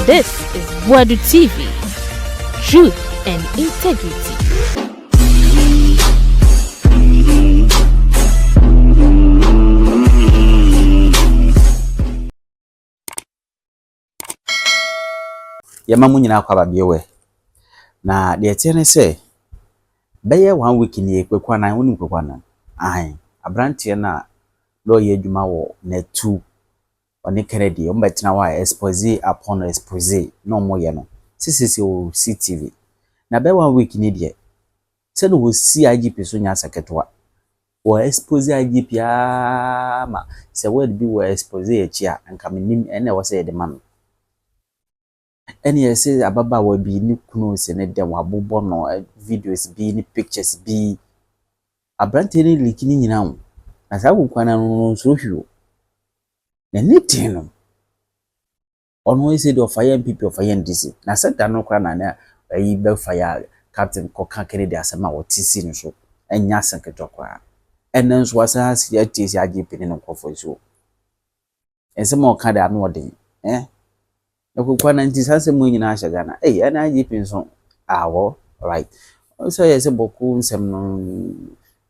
This is Wadu TV. Truth and integrity. Yamamu nyina kwa babiewe na de tiene se beye 1 week ni Kwaku Annan woni Kwaku Annan abrante na lo ye adwuma wo na 2 oni Kennedy o mbetina wa expose upon expose no mo ye no sisisi o CTV na beye 1 week ni de se no wo si IGP so nya seketwa wo expose IGP ma se wo bi wo expose e chi a anka menim ene wo se ye de man any say ababa will be ni kunu se ne dem abobọ no videos bi ni pictures bi abrante ni likini nyina ho na sa Kwaku Annan no so hwiro na ni tin no ono say do fire MPP of fire NDC na se da no kra na ayi be fire captain Koka Kennedy asema wo TC no so enya sanketo kwa enen so wasa si atisi IGP ni no kofo so ensema o ka da no odin Kwaku Annan ti sanse mu nyina ahya Ghana ana IGP nso awo right so yes boku nsem no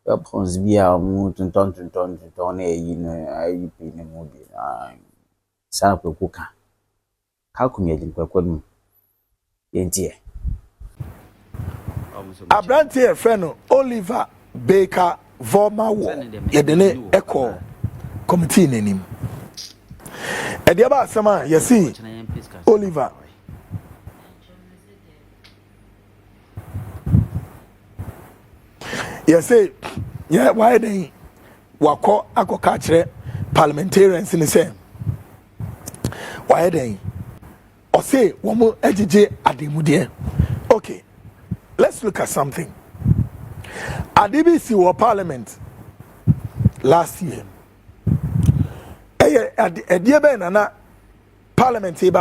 weapons bia mu tonton na yi no IGP ni mu bi sana Kwaku ka kumye din Kwaku no yentie Abrante friend Oliver Baker Vomawo yedene echo committee nenim Edia ba sama yesi Oliver yesi why then wako akoka kire parliamentarians ni say why then o say womo ejije ademude. Okay, let's look at something. ADBC were parliament last year. Na parliament in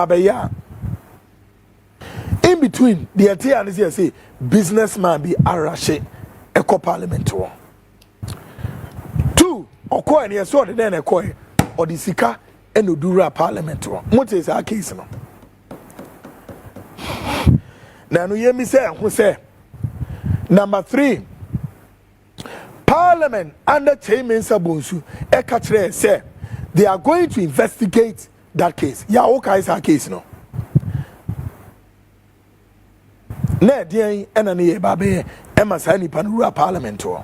between the idea and say businessman be arashe eco parliament one 2 oko and yes or the then eco or the sika and udura parliament one what is our case no now no hear me say who say number 3 parliament under chairman Sabonsu ekatre say they are going to investigate that case. Ya okay is our case no. Na dia ena ne ba be e ma sa ni panura parliament o.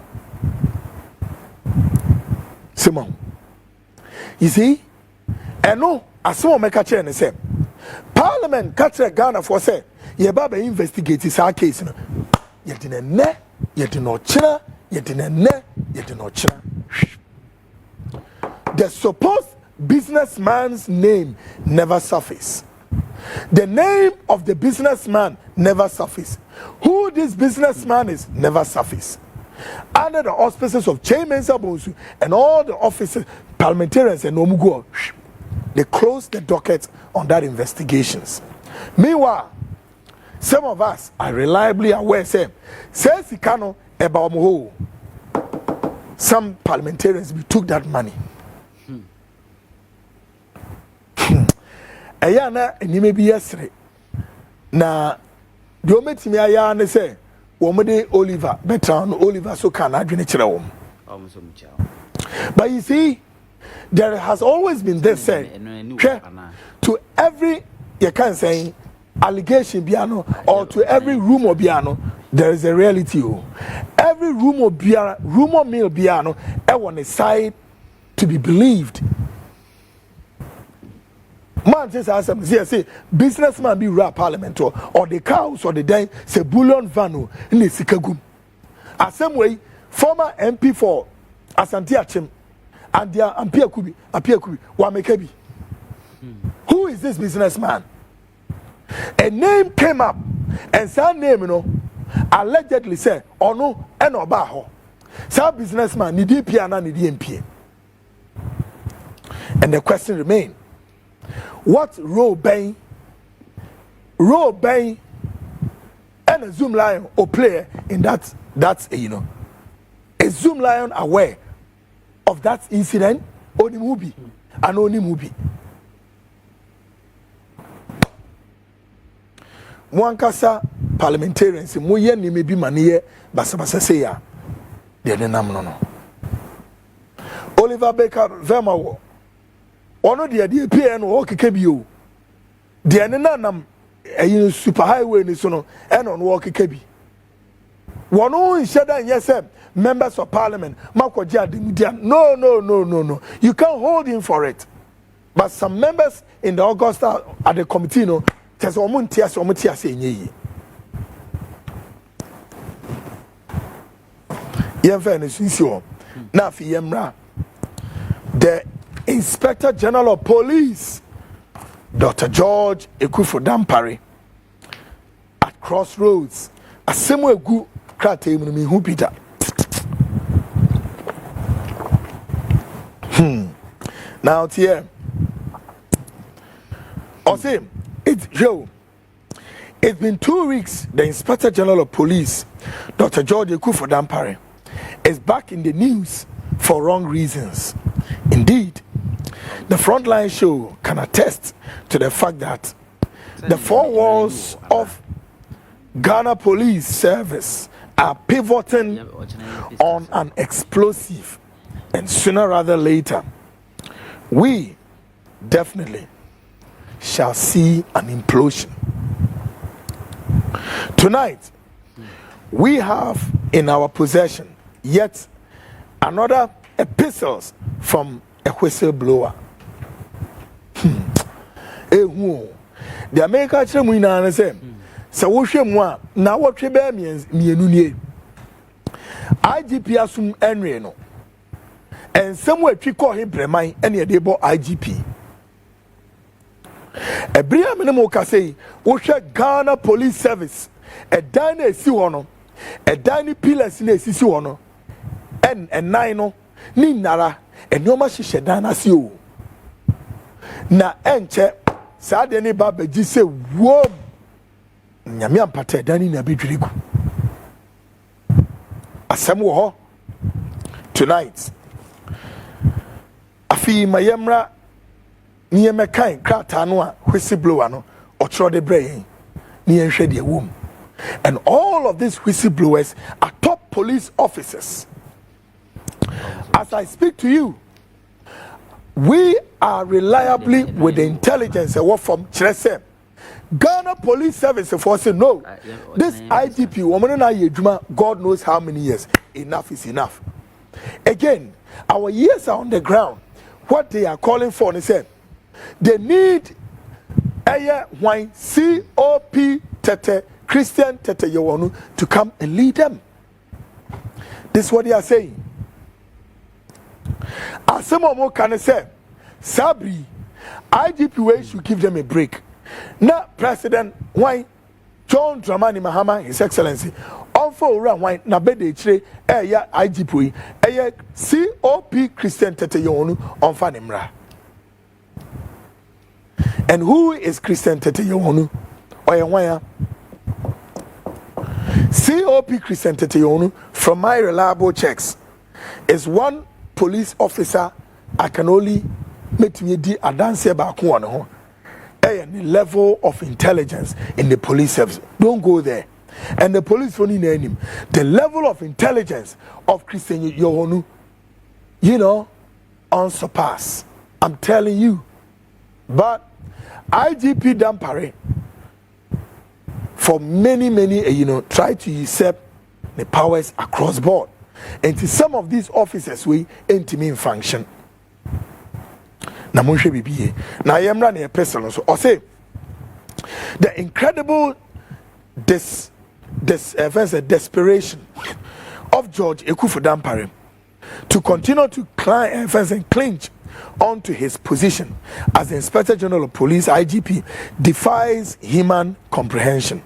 Simon. You see? Eno aso me ka che ne say parliament ka che Ghana for say ye ba be investigate this case no. Ye di ne ye di no chira, ye di ne ye di no chira. The supposed businessman's name never surfaced. The name of the businessman never surfaced. Who this businessman is never surfaced. Under the auspices of Chairman Sabonsu and all the officers, parliamentarians and Omugo, they closed the docket on that investigations. Meanwhile, some of us are reliably aware, says Sikano about some parliamentarians took that money. Ayana enime bi yesre na de o metimi aya ne se wo mede Oliver betan Oliver so kan adwene kire wo. But you see, there has always been this say to every you can say allegation biano or to every rumor biano there is a reality. Every rumor mill biano e want a side to be believed. Man says say businessman be rap parliament or the cows or the den say bullion vano in the sikagum. The same way former MP for Asante Achim and their Apia Kubi Wamekebi. Who is this businessman? A name came up and some name allegedly said no and obaho. Some businessman ni DP ni DMP. And the question remains. What role Bain and a Zoom Lion or player in that's a Zoom Lion aware of that incident or the movie and only movie. Mwankasa parliamentarians moye ni mebi maniye basabasa say ya de nenam no. Oliver Baker Verma wo ono de PN wo keke bi o. De nenam eyin super highway ni so no e no wo keke bi. Wono inshada nyese members of parliament makoji ademudia. No. You can't hold him for it. But some members in the Augusta at the committee no tell omuntia say nyi. Now for Yemra, the Inspector General of Police, Dr. George Ekufu Dampare, at Crossroads, a similar good krate me who Peter. Now here, it's been 2 weeks. The Inspector General of Police, Dr. George Ekufu Dampare, is back in the news for wrong reasons. Indeed, the Frontline show can attest to the fact that the four walls of Ghana Police Service are pivoting on an explosive, and sooner rather later, we definitely shall see an implosion. Tonight, we have in our possession yet another epistles from a whistleblower. The American Chemina say, so we share more now what Trebe means me IGP assume Enreno. And somewhere we call him Bremai and a debo IGP. A bria minimum can say, we share Ghana Police Service, a dine si wono, a dine pillars in a sisi wono, and nine ni nara, and no much shedana si you. Na enche, sad any babaji say, whoa, Nyamiam Pate, Danny Nabidrigu. Asamu tonight. Afi mayemra niye mekan krata no a whistleblower no otro de brain niye hwe de wom. And all of these whistleblowers are top police officers. As I speak to you, we are reliably with the intelligence and what from Chresem. Ghana Police Service for say no. This IGP woman na yeduma, God knows how many years. Enough is enough. Again, our years are on the ground. What they are calling for, they said, they need a wine COP Tete Christian Tete Yowanu to come and lead them. This is what they are saying. As some more can say, Sabri, IGP way should give them a break. Now, President Wine John Dramani Mahama, His Excellency, on for wine na bede chire ya IGP COP Christian Tete Yowanu on Fanimra. And who is Christian Tete Yowanu? Oyewaya. COP Christian Tete Yowanu, from my reliable checks, is one police officer I can only make me di adanse ba ko on ho. The level of intelligence in the police service. Don't go there. And the police only name him. The level of intelligence of Christian Yowanu, unsurpassed. I'm telling you. But IGP Dampare, for many, try to usurp the powers across board. And to some of these officers, we intimate function. Na monhwe bibie na yemra na person so or say the incredible desperation of George Ekufu Dampare to continue to climb and clinch onto his position as the Inspector General of Police IGP defies human comprehension.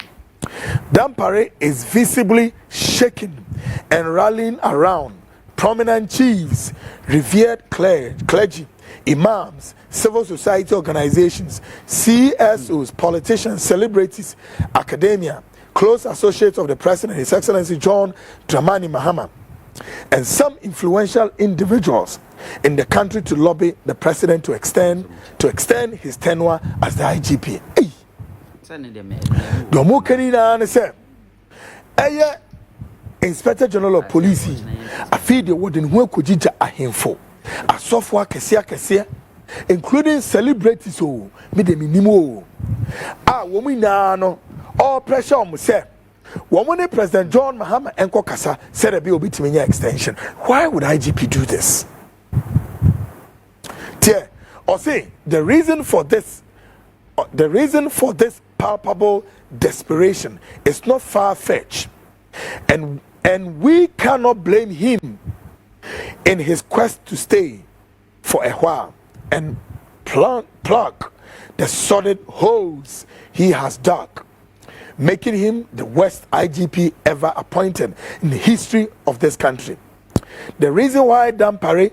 Dampare is visibly shaken and rallying around prominent chiefs, revered clergy, imams, civil society organizations, CSOs, politicians, celebrities, academia, close associates of the President, His Excellency John Dramani Mahama, and some influential individuals in the country to lobby the President to extend his tenure as the IGP. Domo Kenina and say, Aya Inspector General of Police, I feed the warden who could jija a handful, a software Kessia, including celebrities who made the minimo. Ah, woman, no, all pressure on myself. Woman, President John Mahama and Kokasa said a bill between your extension. Why would IGP do this? Or say the reason for this palpable desperation is not far-fetched, and we cannot blame him in his quest to stay for a while and plug the solid holes he has dug, making him the worst IGP ever appointed in the history of this country. The reason why Dampare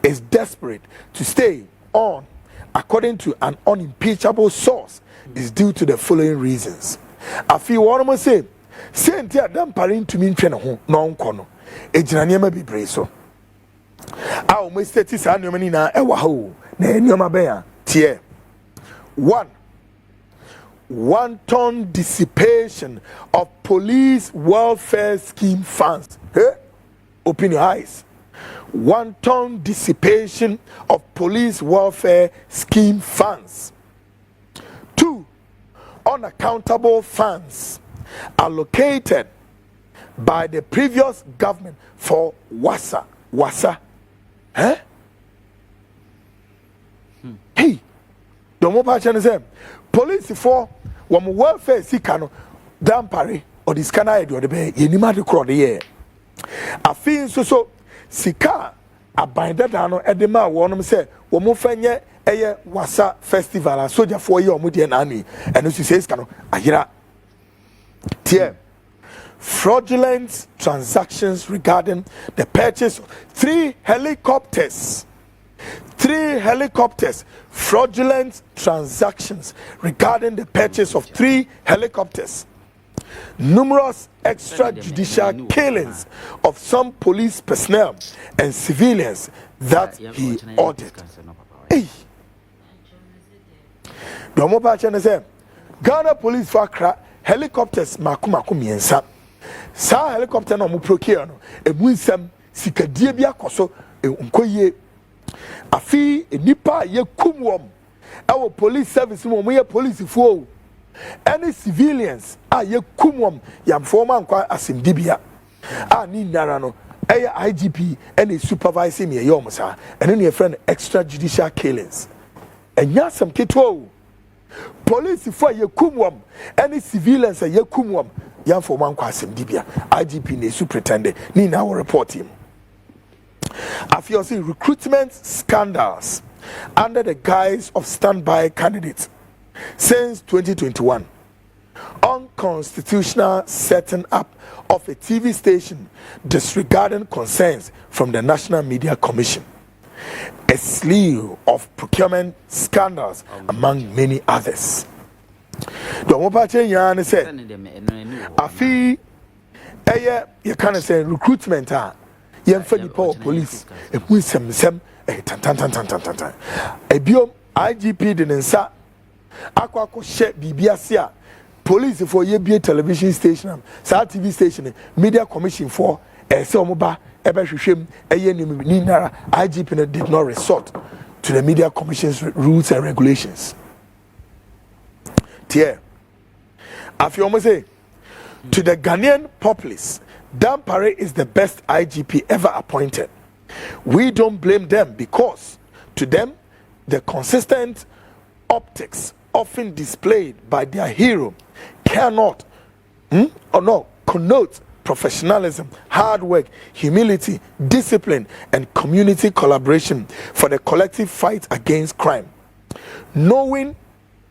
is desperate to stay on, according to an unimpeachable source, is due to the following reasons. I feel what I'm saying. Saying that Dampare to me no kono. Ejinaniema be breso. I almost said this annually na ewa ho na enyoma beya tie. 1. Wanton dissipation of police welfare scheme funds. Hey? Open your eyes. Wanton dissipation of police welfare scheme funds. 2. Unaccountable funds allocated by the previous government for wasa. Eh? Hey, don't move past any police for one welfare sikano Dampare or this can I do the bay yenima de crowd the year. I feel so sika abinda dano edema wonum say womo fenye eye wasa festival and soldier for year omudi nani and you say kano ayira tie fraudulent transactions regarding the purchase of 3 helicopters. Fraudulent transactions regarding the purchase of 3 helicopters. Numerous extrajudicial killings of some police personnel and civilians that he ordered. Hey, Ghana police for helicopters makumaku miensa. Sa helicopter no mu procure no ebunsam sikadie bi akoso nkoye afi nipa ye kumwom ewo police service mo ye police fo any civilians ye kumwom yamfo man kwa asimdibia ni nara no IGP any supervising me yom sa ene ne friend extrajudicial killings enya sam ketwo police fo ye kumwom any civilians ye kumwom yamfo man kwa asimdibia IGP ne superintendent ni na will report him. I feel see recruitment scandals under the guise of standby candidates since 2021. Unconstitutional setting up of a TV station disregarding concerns from the National Media Commission. A slew of procurement scandals among many others. The Mopache Yan said, I feel you can say recruitment. Yemfani power police e punsem tan ebiom IGP de nsa akwa she bibiase a police for ye bie television station sa TV station media commission for se omoba ebe hwehwem eye ni nara IGP did not resort to the media commission's rules and regulations. Tie afio mo say to the Ghanaian populace, Dampare is the best IGP ever appointed. We don't blame them because, to them, the consistent optics often displayed by their hero cannot connote professionalism, hard work, humility, discipline, and community collaboration for the collective fight against crime. Knowing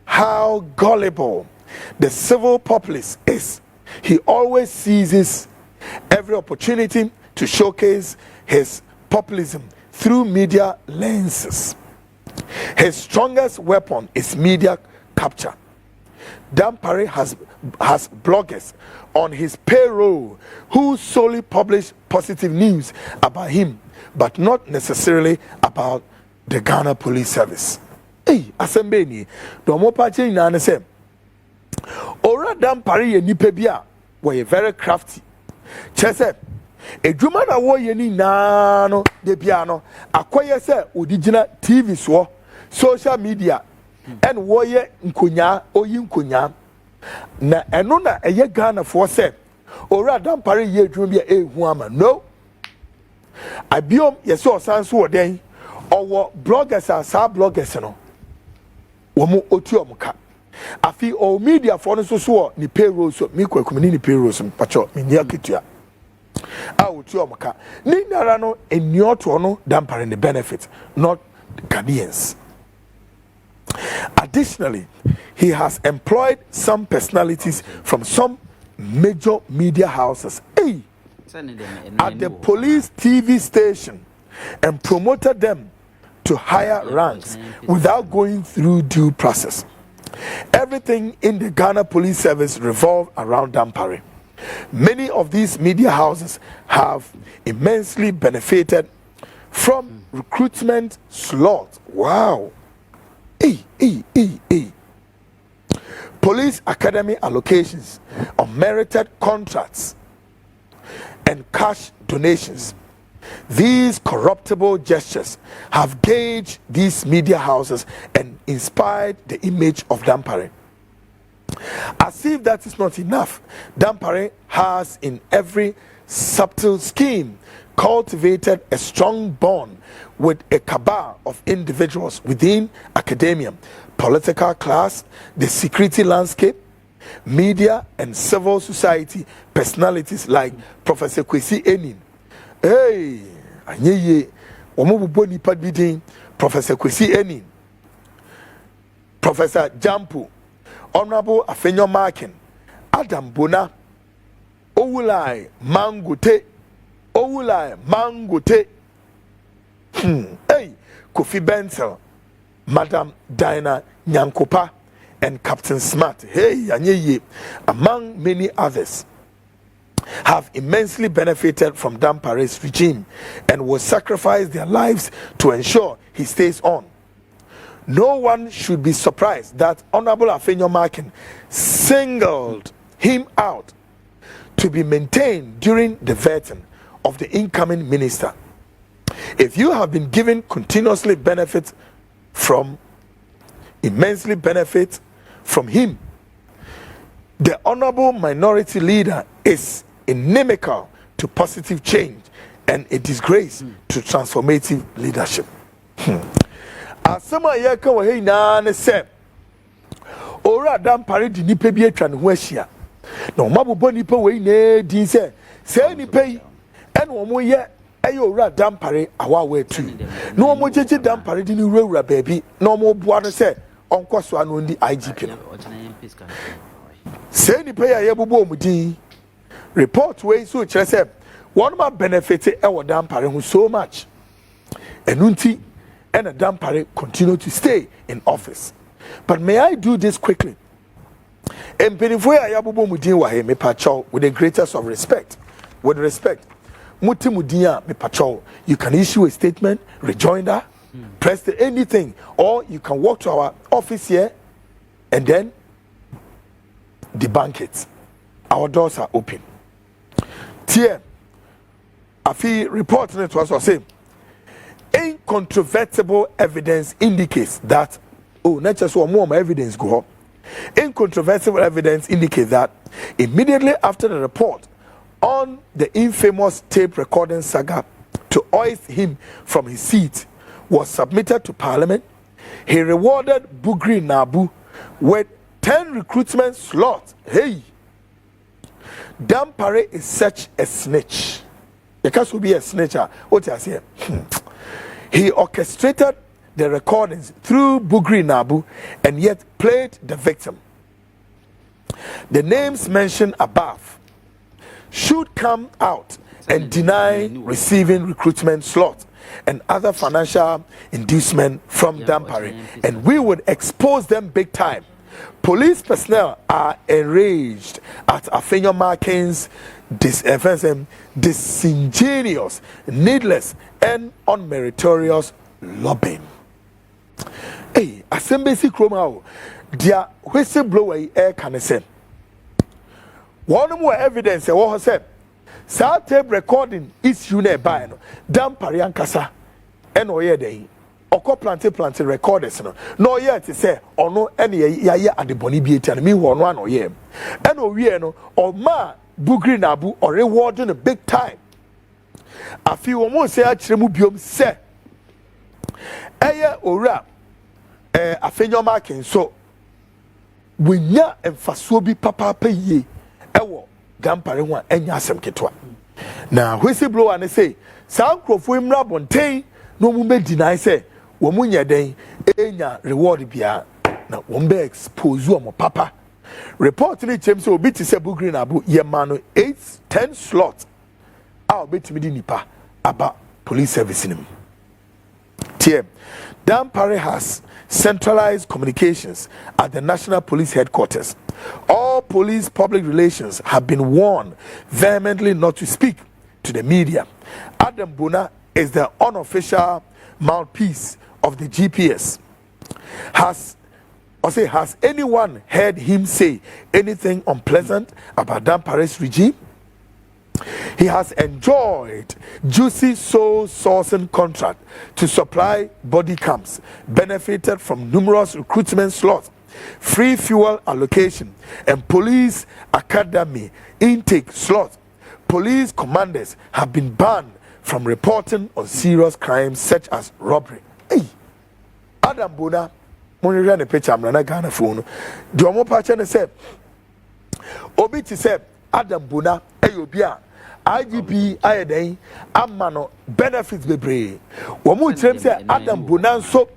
how gullible the civil populace is, he always seizes every opportunity to showcase his populism through media lenses. His strongest weapon is media capture. Dampare has bloggers on his payroll who solely publish positive news about him, but not necessarily about the Ghana Police Service. Hey, asembeni, do mo pa che nyane se Ora Dampare ye nipa bi a we very crafty. Chese edwuma na wo ye ni na no de bia no akoye se odigina TV so social media and wo ye nkonya oyi nkonya na eno na eye Ghana for se Ora Dampare ye edwuma bi a ehu ama no abiom ye se osan so oden owo bloggers a sa bloggers no wo mo otu omuka afi o media for no so ni payroll so mi kwakumini ni payroll so pacho mi nya ketua a otu omuka ni nara no eni oto no Dampare the benefit not Ghanaians. Additionally, he has employed some personalities from some major media houses at the police TV station and promoted them to higher ranks without going through due process. Everything in the Ghana Police Service revolved around Dampare. Many of these media houses have immensely benefited from recruitment slots. Wow. Police academy allocations, unmerited contracts, and cash donations. These corruptible gestures have gauged these media houses and inspired the image of Dampare. As if that is not enough, Dampare has in every subtle scheme cultivated a strong bond with a cabal of individuals within academia, political class, the security landscape, media and civil society personalities like Professor Kwesi Enin. Hey, anyeye, omobubo nipa bidin, Professor Kwesi Enin, Professor Jampu, Honorable Afenyo Markin, Adam Bona, Owulai Mangote, hey, Kofi Bentel, Madam Diana Nyankopa, and Captain Smart, hey, anyeye, among many others, have immensely benefited from Dampare's regime and will sacrifice their lives to ensure he stays on. No one should be surprised that Honorable Afenyo Markin singled him out to be maintained during the vetting of the incoming minister. If you have been given continuously immensely benefit from him, the honorable minority leader is inimical to positive change and a disgrace to transformative leadership. Asema yeka wa hei na ne se Ora Dampare di nipa bi atwa ne ho ahia na omabobɔ nipa wei na din se nipa yi ene omo ye eye Ora Dampare awa tu na omo jeje Dampare di ni wurawura baabi na omo boa no se onkoso anu ndi IGP no se nipa ya yebobɔ omudin report wey so kire se one ma benefit e wo Dampare ho so much enunti and Dampare continue to stay in office. But may I do this quickly? With the greatest of respect, with respect, you can issue a statement, rejoinder, press the anything, or you can walk to our office here and then debunk it. Our doors are open. Here, I feel reporting it was saying. Incontrovertible evidence indicates that not just one more evidence go up. Incontrovertible evidence indicates that immediately after the report on the infamous tape recording saga to hoist him from his seat was submitted to Parliament, he rewarded Bugri Nabu with 10 recruitment slots. Hey, Dampare is such a snitch. The case will be a snitcher. What you say? He orchestrated the recordings through Bugri Nabu and yet played the victim. The names mentioned above should come out and deny receiving recruitment slots and other financial inducement from Dampare, and we would expose them big time. Police personnel are enraged at Afenyo Markin's disingenuous, needless, and unmeritorious lobbying. Hey, assembly chroma, dear whistleblower air can say, one more evidence e wo say sa tape recording issue na buy no Dampare ankasa e no ye den okọ plant recorders no ye te say ono ene ye adeboni bi etia no mi ho ono ano ye e no wie no o ma bugri na abu or reward no big time afi wo mo say a kire mu biom say eye owura afenyo marking so wonya emfasuo bi papa yie ewo Dampare ho enya asem ketwa na whistleblower ne say sa nkrofo imra bonten no mu be deny say wo mu nya den enya reward bia na wo be expose wo papa report ni chem say obi ti say bugri na abu ye ma no 8-10 slot a obetimi di nipa aba police service nim tie Dampare has centralized communications at the National Police Headquarters. All police public relations have been warned vehemently not to speak to the media. Adam Bona is the unofficial mouthpiece of the GPS. Has anyone heard him say anything unpleasant about Dampare's regime? He has enjoyed juicy soul sourcing contract to supply body cams, benefited from numerous recruitment slots, free fuel allocation, and police academy intake slots. Police commanders have been banned from reporting on serious crimes such as robbery. Hey, Adam Bona, when you ran a picture, I'm running Ghana phone. Do you want to say? Obi ti say Adam Bona, Ayobia. IGP ayeden amano benefits bebre wo mu tirem say Adam Bona so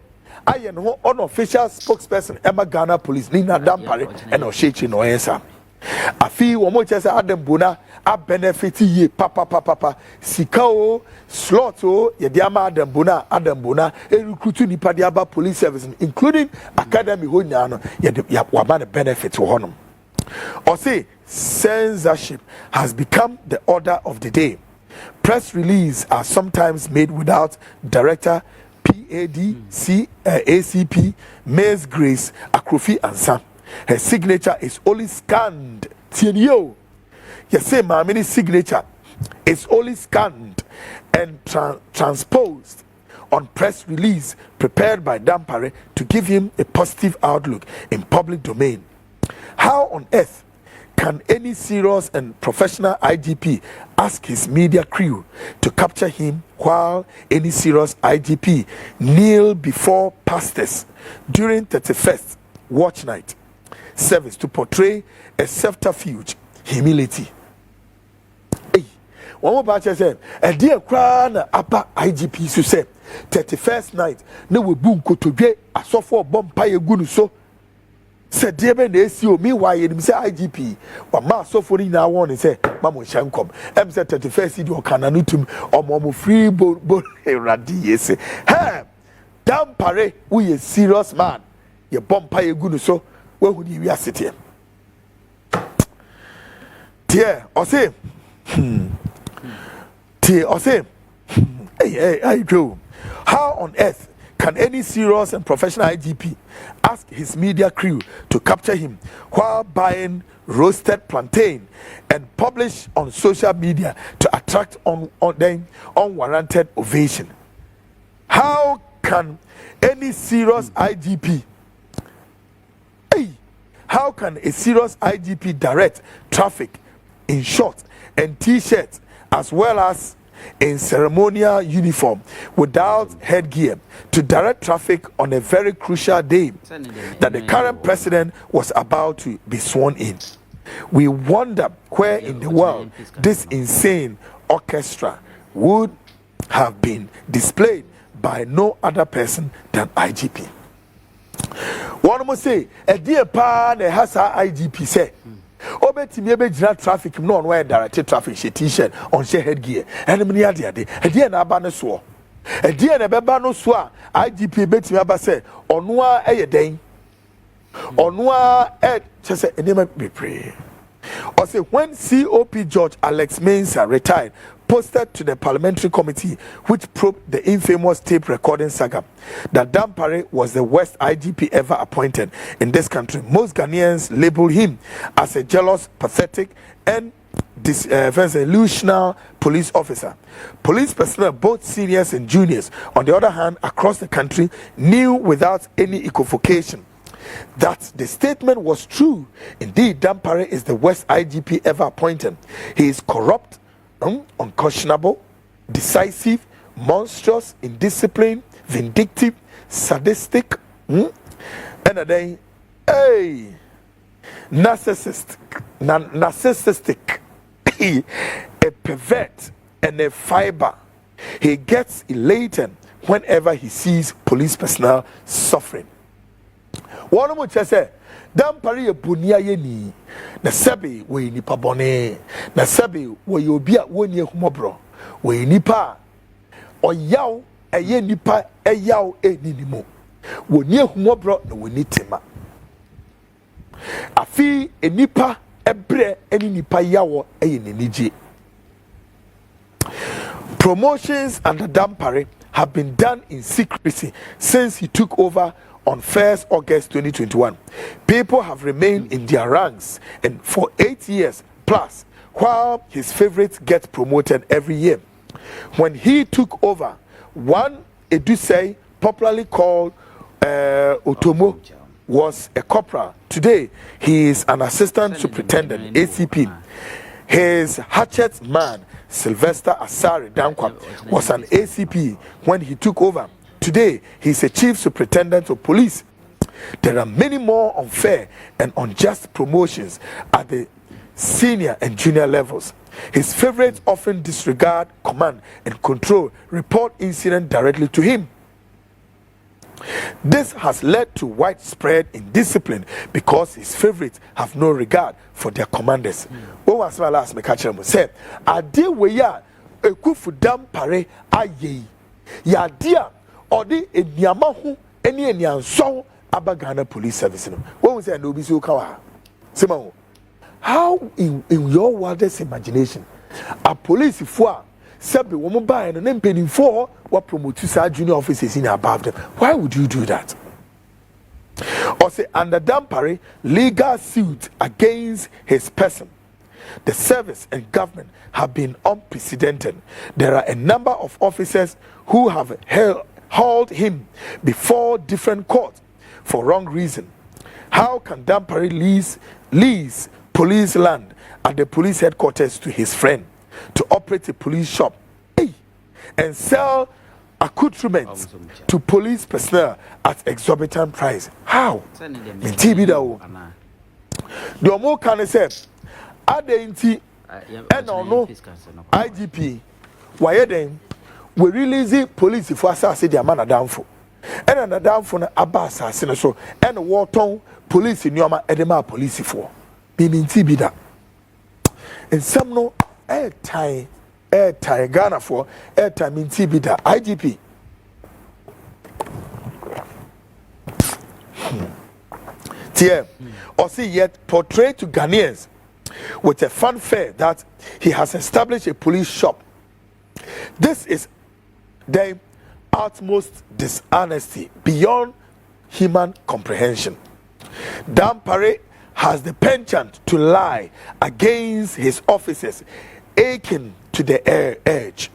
aye no unofficial spokesperson Emma Ghana police ni na Dampare and o shechi no answer afi wo mu say Adam Bona a benefit ye papa sika o slot o ye dia ma Adam Bona e recruit nipa dia ba police service including academy ho nya no ye wa ba benefit wo honom or say censorship has become the order of the day. Press releases are sometimes made without director ACP Ms. Grace Akrofi Ansa. Her signature is only scanned. Tienyo. You say my mini signature is only scanned and transposed on press release prepared by Dampare to give him a positive outlook in public domain. How on earth can any serious and professional IGP ask his media crew to capture him while any serious IGP kneel before pastors during 31st watch night service to portray a subterfuge humility? Hey, one more batch said, a dear crown upper IGP so said 31st night no we boom ko to get a software bomb pie gunu so. Said Debe de SEO, meanwhile, you say IGP, or ma so for in our one, say, Mamma Shankom, M said 31st, or Cananutum, or Momo free boat, radi, say, hey, Dampare, we a serious man, your bomb pie good so, where would you be sitting? Dear, or say, hey, I do. How on earth can any serious and professional IGP ask his media crew to capture him while buying roasted plantain and publish on social media to attract unwarranted ovation? How can any serious IGP how can a serious IGP direct traffic in shorts and t-shirts as well as in ceremonial uniform without headgear to direct traffic on a very crucial day that the current president was about to be sworn in? We wonder where in the world this insane orchestra would have been displayed by no other person than IGP. One must say, a dear pan has our IGP say, Obeti me be jira traffic no on where direct traffic she t-shirt on she headgear and many ade e dey na aba no so e dey na beba no so a IGP beti me aba say ono a eye den ono a just say enema be pray or say when COP George Alex Mensah retired posted to the parliamentary committee which probed the infamous tape recording saga that Dampare was the worst IGP ever appointed in this country. Most Ghanaians label him as a jealous, pathetic, and delusional police officer. Police personnel, both seniors and juniors, on the other hand, across the country, knew without any equivocation that the statement was true. Indeed, Dampare is the worst IGP ever appointed. He is corrupt, unconscionable, decisive, monstrous, indisciplined, vindictive, sadistic, and then, narcissistic, a pervert, and a fiber. He gets elated whenever he sees police personnel suffering. One more say, Dampare bunia yeni, na sebi we nipa bone, na sebi we yobia wonye humobro, we nipa oyaw eye nipa eyaw eninimu, wonye humobro na woni tema. Afi enipa ebre eni nipa yawo eye nenije. Promotions under Dampare have been done in secrecy since he took over on 1st August 2021. People have remained in their ranks and for 8 years plus, while his favorites get promoted every year. When he took over, one Edusei, popularly called Otomo, was a corporal. Today, he is an assistant superintendent, ACP. His hatchet man, Sylvester Asari Dankwa, was an ACP when he took over. Today, he is a chief superintendent of police. There are many more unfair and unjust promotions at the senior and junior levels. His favorites often disregard command and control, report incident directly to him. This has led to widespread indiscipline because his favorites have no regard for their commanders. What was my last mekachemo said? Ade we ya ekufu Dampare aye. Ya dia odi enyama hu eni enyanso aba Ghana Police Service no. What we say no bi so kawa. Sema how in your wildest imagination a police for Sabi woman buy and then penny for what promote to junior officers in above them. Why would you do that? Or say under Dampare, legal suit against his person. The service and government have been unprecedented. There are a number of officers who have hauled him before different courts for wrong reason. How can Dampare lease police land at the police headquarters to his friend to operate a police shop and sell accoutrements to police personnel at exorbitant price? How? In TB the Omo can say Adenti and no IGP why then we release police for us say their man down for and down for na abas asine so and waton police in your edema police for meaning TB that and some no airtime Ghana for airtime in TB that IGP. Or see yet portrayed to Ghanaians with a fanfare that he has established a police shop. This is the utmost dishonesty beyond human comprehension. Dampare has the penchant to lie against his officers, aching to the edge.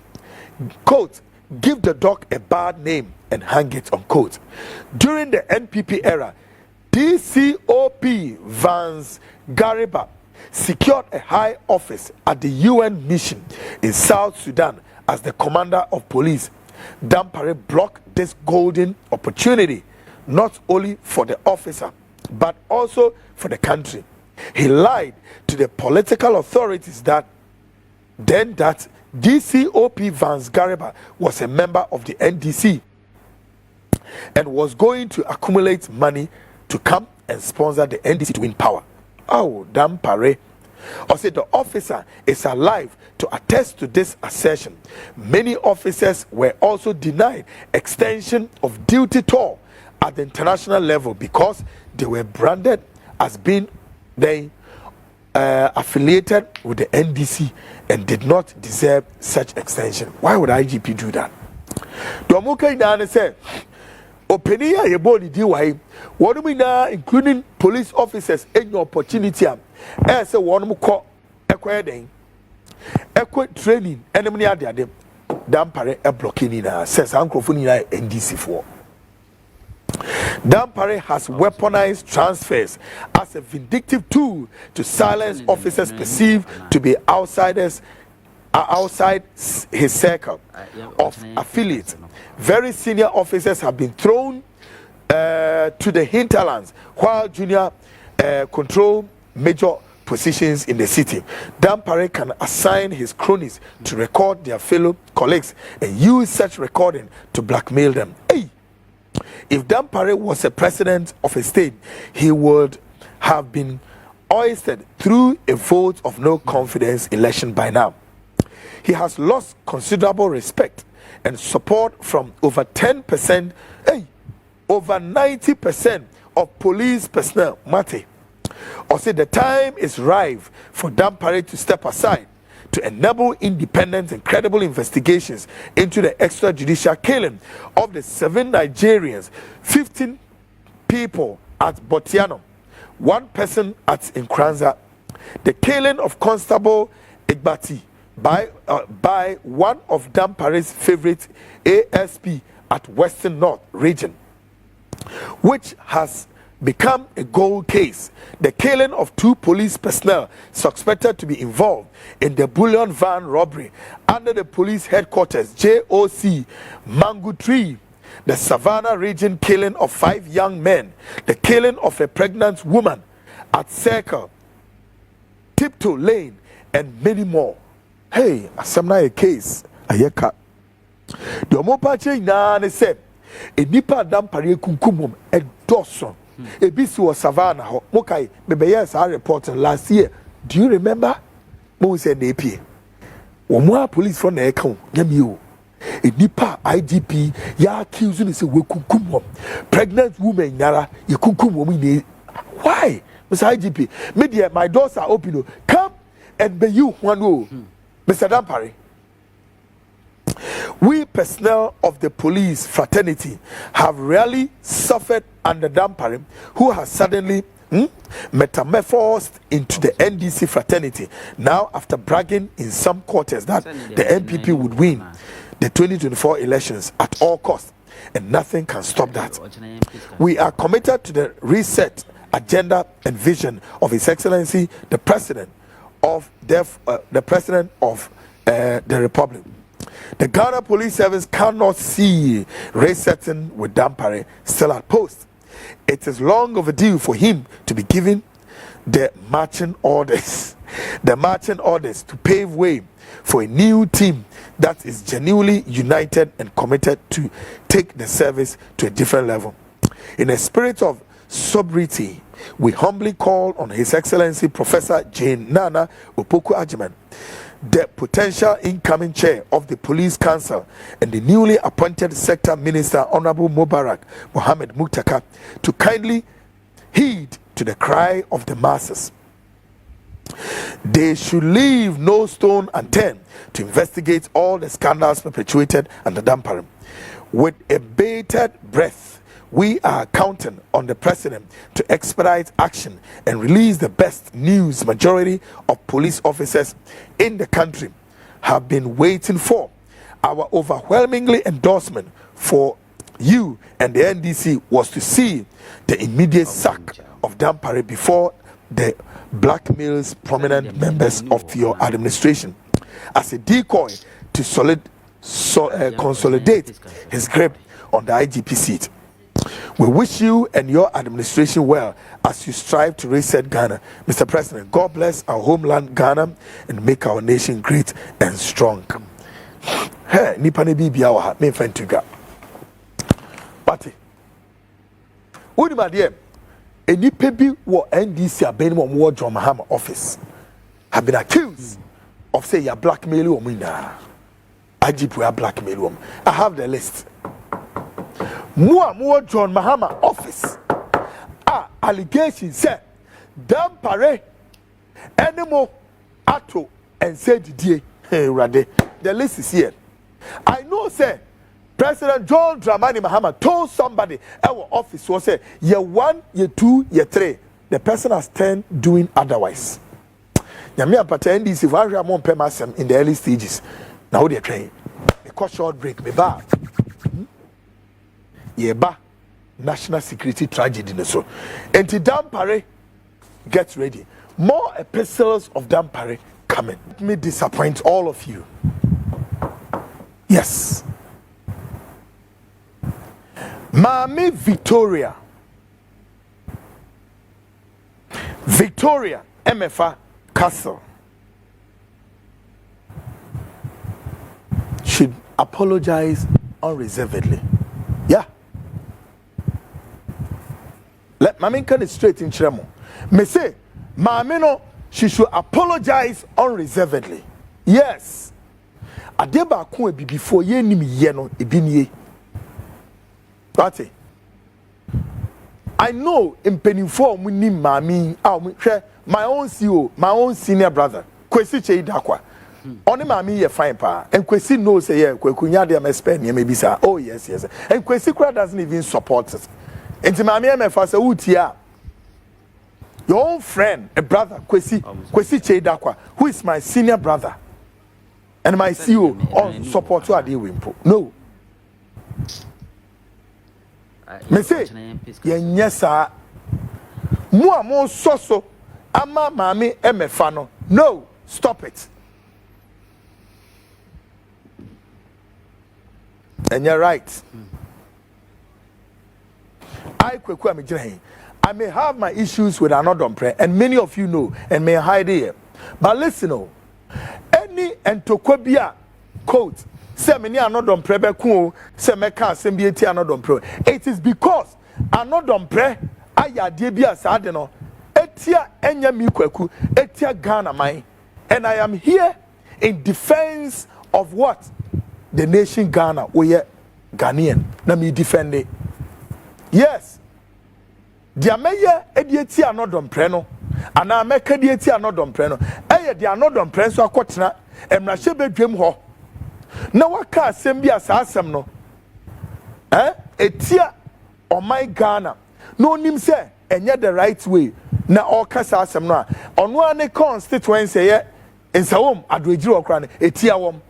Quote, give the dog a bad name and hang it, unquote. During the NPP era, DCOP Vance Gariba secured a high office at the UN mission in South Sudan as the commander of police. Dampare blocked this golden opportunity not only for the officer but also for the country. He lied to the political authorities that DCOP Vance Gariba was a member of the NDC and was going to accumulate money to come and sponsor the NDC to win power. Oh, Dampare. Or say the officer is alive to attest to this assertion. Many officers were also denied extension of duty tour at the international level because they were branded as being affiliated with the NDC and did not deserve such extension. Why would IGP do that? Domuka Inane said, Openia ye body DY, what we now, including police officers, any opportunity, as a one more call, acquiring, training, enemy at them, Dampare a blocking in says Uncle Funina NDC for. Dampare has weaponized transfers as a vindictive tool to silence officers perceived to be outsiders outside his circle of affiliates. Very senior officers have been thrown to the hinterlands while junior control major positions in the city. Dampare can assign his cronies to record their fellow colleagues and use such recording to blackmail them. Hey! If Dampare was a president of a state, he would have been ousted through a vote of no confidence election by now. He has lost considerable respect and support from over 10%, over 90% of police personnel. Mate, or say the time is ripe for Dampare to step aside to enable independent and credible investigations into the extrajudicial killing of the 7 Nigerians, 15 people at Botiano, 1 person at Nkranza, the killing of Constable Igbati by one of Dampare's favorite ASP at Western North region, which has become a gold case. The killing of 2 police personnel suspected to be involved in the bullion van robbery under the police headquarters JOC Mangutri, the Savannah region killing of 5 young men, the killing of a pregnant woman at Circle, Tiptoe Lane, and many more. Hey, asamna a case ayeka. The omopache na ne se enipa Dampare kunkumum edoso. Ebisi was Savannah ho. Mokai yes, I reported last year. Do you remember? Mo said NAP. Omo police from the account. Yami enipa IGP ya accusing me say we kunkumum. Pregnant woman yara you kunkumum. Why? Mr. IGP, media my doors are open. Come and be you one. Mr. Dampare, we personnel of the police fraternity have rarely suffered under Dampare, who has suddenly metamorphosed into the NDC fraternity. Now, after bragging in some quarters that the NPP would win the 2024 elections at all costs, and nothing can stop that. We are committed to the reset agenda and vision of His Excellency, the President of the Republic. The Ghana Police Service cannot see resetting with Dampare still at post. It is long overdue for him to be given the marching orders to pave way for a new team that is genuinely united and committed to take the service to a different level. In a spirit of sobriety, we humbly call on His Excellency Professor Jane Nana Opoku Agyeman, the potential incoming chair of the Police Council, and the newly appointed Sector Minister Honorable Mubarak Mohammed Muktaka, to kindly heed to the cry of the masses. They should leave no stone unturned to investigate all the scandals perpetuated under Dampare. With a bated breath, we are counting on the President to expedite action and release the best news majority of police officers in the country have been waiting for. Our overwhelmingly endorsement for you and the NDC was to see the immediate sack of Dampare before the blackmails prominent members of your administration as a decoy to consolidate his grip on the IGP seat. We wish you and your administration well as you strive to reset Ghana. Mr. President, God bless our homeland Ghana and make our nation great and strong. Hey, nipa ne bibia wa ha me fan tuga. Pati. Wodi ma de enipa bi wo NDC aben mo wo John Mahama office have been accused of say you blackmail women. IGP blackmail women. I have the list. More John Mahama office allegations say Dampare Enemo ato and said die. Hey, Rade. The list is here. I know, say, President John Dramani Mahama told somebody our office was say, year 1, year 2, year 3. The person has turned doing otherwise. Nyame apata NDC if I am on pemasem in the early stages. Now they are trying. Because short break, me ba. Yeba national security tragedy no so. Enti Dampare, get ready. More epistles of Dampare coming. Let me disappoint all of you. Yes. Mami Victoria MFA Castle should apologize unreservedly. Yeah. Let Mami come straight in Chiramo. Me say, Mami no, she should apologize unreservedly. Yes. Adeba kun ebi before ye ni mi ye no ebi niye. That's I know in penifo mu ni Mami my own CEO, my own senior brother, Kwesi Chei Dakwa. Only Mami ye fine pa. And Kwesi knows say yeah, Kwekunya de spend ye maybe say, oh yes. And Kwesi Kra doesn't even support us. And to Mami MFA say, utia. Your own friend, a brother, Kwesi Chei Dakwa, who is my senior brother, and my CEO on support to Adi Wimpo. No. Me say, yes sir. Mo so ama Mami MFA no. No, stop it. And you're right. I may have my issues with another prayer, and many of you know, and may hide here. But listen, any entokobia quote, say many another prayer, say me can't send me another prayer. It is because another prayer, aya debia sadeno, etia enya mi kweku, etia Ghana mine, and I am here in defense of what? The nation Ghana, we are Ghanaian. Na me defend it. Yes. Dia meye edieti anodom preno. Ana meka dieti anodom preno. Eye dia anodom prenso akotena emrahye bedwem ho. Na waka asem bia sa asem no. Etia my Ghana. No nim se enye the right way. Na okasa asem no a. Ono ane constituency ye ensawom adwejiri okra ne etia wom.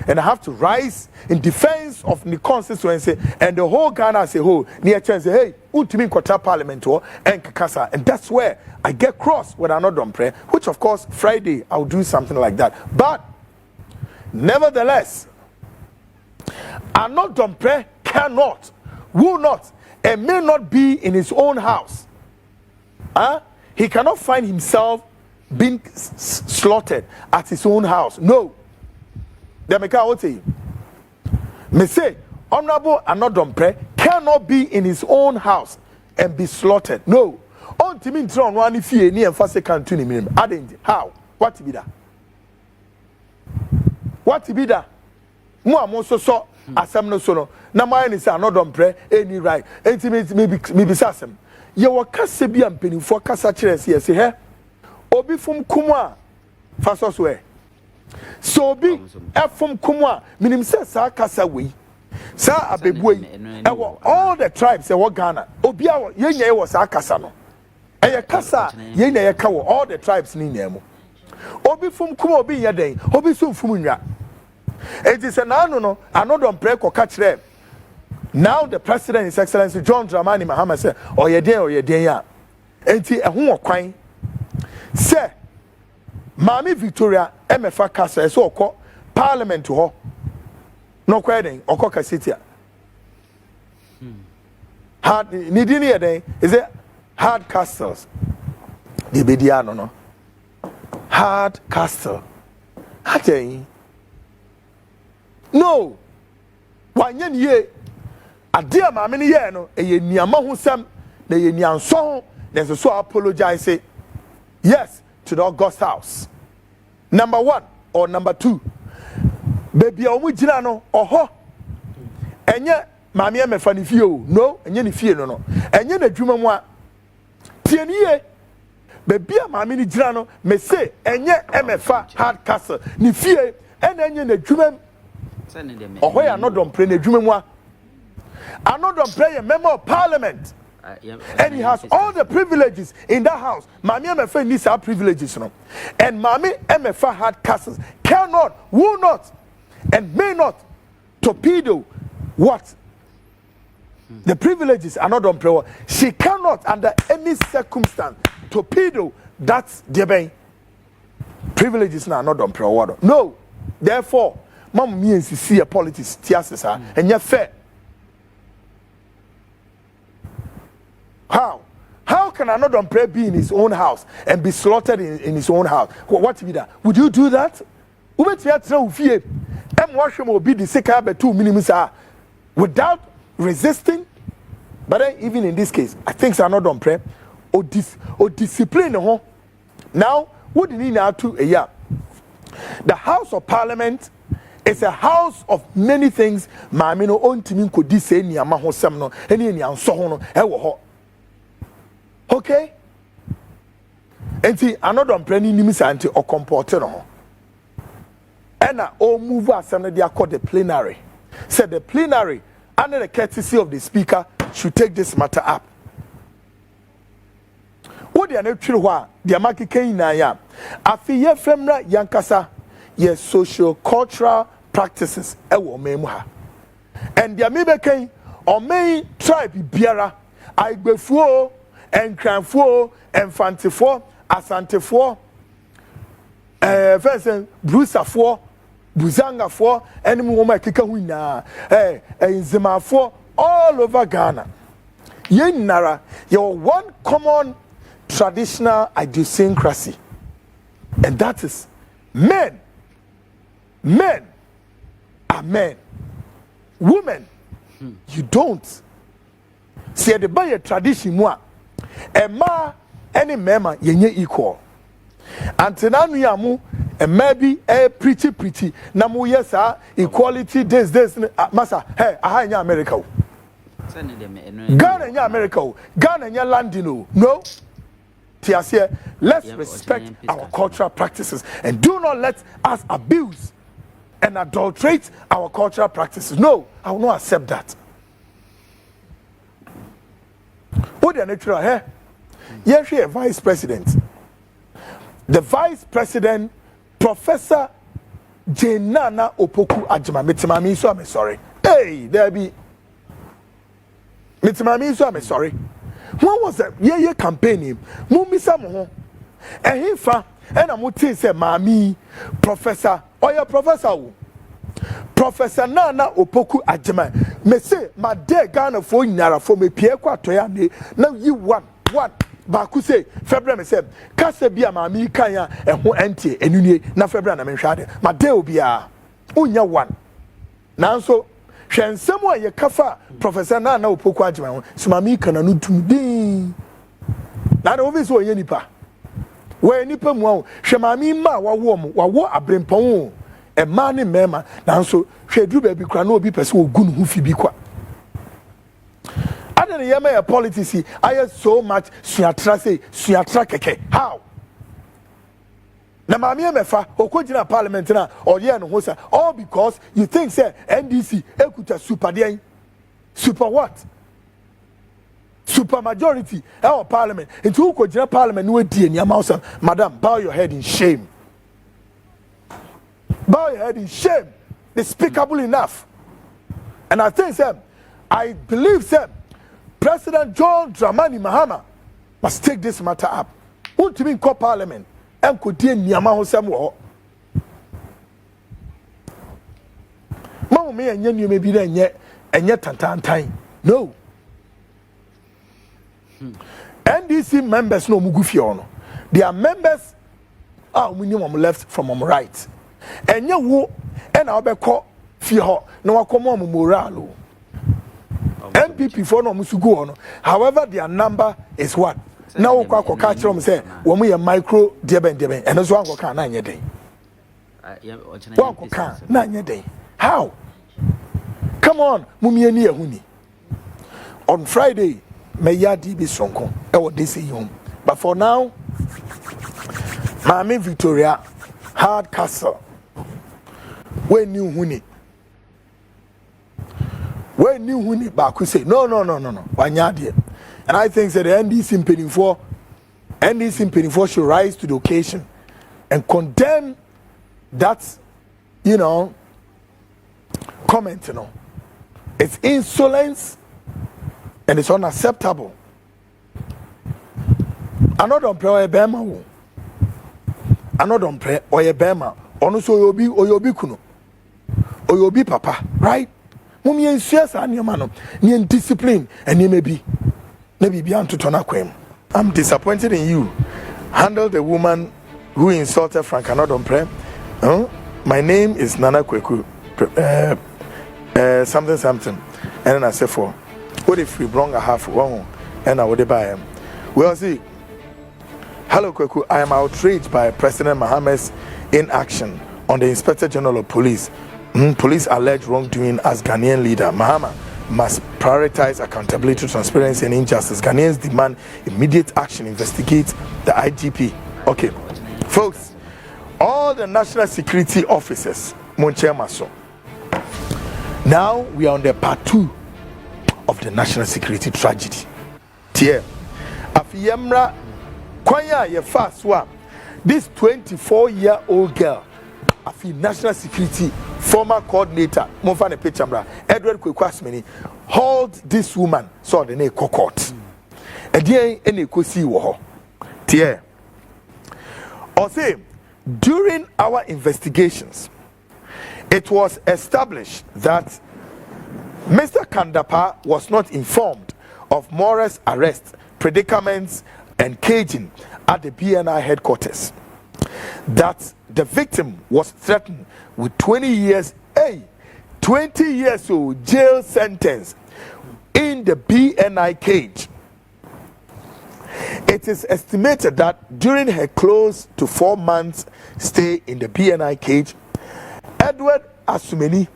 And I have to rise in defense of the constituency and the whole Ghana as a whole. Near chance, hey, ultimate quarter parliament and Kakasa. And that's where I get cross with another prayer, which of course Friday I'll do something like that. But nevertheless, another prayer cannot, will not, and may not be in his own house. He cannot find himself being slaughtered at his own house. No. They make out say, me say, Honorable Anodompre cannot be in his own house and be slaughtered. No. On to me tron one if you near first second to him. How? What to be that? What to be that? Mo so asem no so no. Na my is Anodompre any right. Maybe sasem. Ye wa kase bi ampeni for kasa kire se say he. Obi fum kumwa fasos we. So be from Kumwa, minim says Kasa we. Sa Abebwe, all the tribes that were Ghana. Obia, ye was Akasano. And your Kasa, ye na kawo, all the tribes in Nemo. Obi from Kumo be your day, Obi soon Fumunya. It is an anno, another break or catch them. Now the president, His Excellency John Dramani Mahama said, or your day or your day. And see a home crying. Say, Mami Victoria MFA Castle so called Parliament to her. No questioning or coca city. Hard Nidini day is it hard castles? The Bediano no hard castle. Hate no one ye a dear mammy ye no a ye niama who sam the ye nian song there's so apologize yes to the August house. Number 1 or number 2. Baby omu jina no oho. Enye mami e me fa ni fie o. No, enye ni fie no no. Enye na dwuma mu a tie ni ye. Baby maame ni gyina no me say enye emefa hard castle ni fie enye na dwuma ohoya no don pre na dwuma mu a another player member of parliament and he has all the privileges in that house. Mami emefa needs our privileges no, and Mami emefa hard castles cannot, will not, and may not torpedo what the privileges are not on prayer. She cannot under any circumstance torpedo that the privileges are not on prayer. No, therefore, mom me and see a politics tiasisa and you're fair. How can another prayer be in his own house and be slaughtered in his own house? What be that? Would you do that? Without resisting. But then even in this case, I think it's not on prayer or discipline. Now, what do you need now to a year? The House of Parliament is a house of many things. Mamino on timin could say ni amaho semno any ansohono ewo. Okay? And see, another umbrella nimisanti or comporter. And all move us and they are called the plenary. Said the plenary, under the courtesy of the speaker, should take this matter up. What they are not true, they are making Kenya. Afiye femra yankasa, yes, social cultural practices, ewo memuha. And they are maybe or may tribe biara, I befuo. Enkranfo, Enfantifo, Asantefo, Brusafo, Buzangafo, any woman Kikawina, Zimafo, all over Ghana. Yen Nara, your one common traditional idiosyncrasy, and that is men. Men are men. Women, you don't. See, the by a tradition, moi. Emma any mema yenye equal. Antina nu yamu maybe pretty na mu yesa equality this masa hey aha nya America. Ghana nya America. Ghana nya landino. No. Tiasie, let's respect our cultural practices and do not let us abuse and adulterate our cultural practices. No, I will not accept that. What the natural here? Yes, she a vice president. The vice president, Professor Jenana Opoku Ajima. Mitimami, so I'm sorry. Hey, there be. Mitimami, so I'm sorry. When was that? Yeah, campaigning. Mumisa mo. And he fa. And I'm going say, Mami, Professor. Oh, yeah, Professor. Professor Nana Opoku Ajima. Me say, my dear Ghana for Nara for me, Pierre Quatoya. Now you one. Baku say, February me say, Kase bia Mami Kaya and who empty and you na February na menshade. My day will be a unya one. Now so, Shen somewhere ye kafa Professor Nana Opoku Ajima. So Mami kana no tumdi. Na no obvious wo ye nipa. We nipa mu hwe Mami ma wa wo abrempon. E ma ne mema na so hwe duru ba bi kra na obi pese wo gu no hu fi bi kwa. Other than your politics, I have so much suatra keke. How? Na mami emefa okojina parliament na oye no hosa all because you think say NDC ekuta super den. Super what? Super majority our parliament. Into okojina parliament no die ni amausa. Madam, bow your head in shame. Bow your head in shame. Despicable enough. And I think I believe President John Dramani Mahama must take this matter up. Want to be in court parliament and could deal Niama Hosam. Mamma me and you may be there yet and yet time. No. NDC members no Mugufiono. They are members minimum left from right. And you wo and I'll be called Fio no come moralo. MPP for no musugo on. However, their number is what? Now we can catch them say when we are micro deben and as one can 9 day. One can 9 day. How? Come on, Mumia near Huni. On Friday, may ya be sonko. I will this home. But for now, Mami Victoria Hardcastle. When you huni. When you huni back, we say no. Wanyadi. And I think that the NDC Penny4 should rise to the occasion and condemn that, comment, It's insolence and it's unacceptable. I know don't pray or Bema. I know don't pray or Bema. Onuso oyobi kuno. Oyobi papa, right? Mummy and shares and your man, discipline and you may be beyond to turn aquam. I'm disappointed in you. Handle the woman who insulted Frank Anodon Prem. My name is Nana Kwaku. Something. And then I say for what if we bring a half one and I would buy him? Well, see. Hello, Kwaku. I am outraged by President Mohammed's inaction on the Inspector General of Police. Police alleged wrongdoing as Ghanaian leader. Mahama must prioritize accountability, transparency, and injustice. Ghanaians demand immediate action. Investigate the IGP. Okay, folks, all the national security officers, Monchemaso. Now we are on the part 2 of the national security tragedy. Tier, Afiyemra, Kwanya ye fast one. This 24-year-old girl, Afi national security former coordinator, Mofane Pechambra, Edward Kwaku hauled this woman, saw the name court. Again, any kosi wo. Tier. Or say, during our investigations, it was established that Mr. Kandapa was not informed of Morris' arrest, predicaments, and caging at the BNI headquarters. That the victim was threatened with 20 years old jail sentence in the BNI cage. It is estimated that during her close to 4 months stay in the BNI cage, Edward Asumeni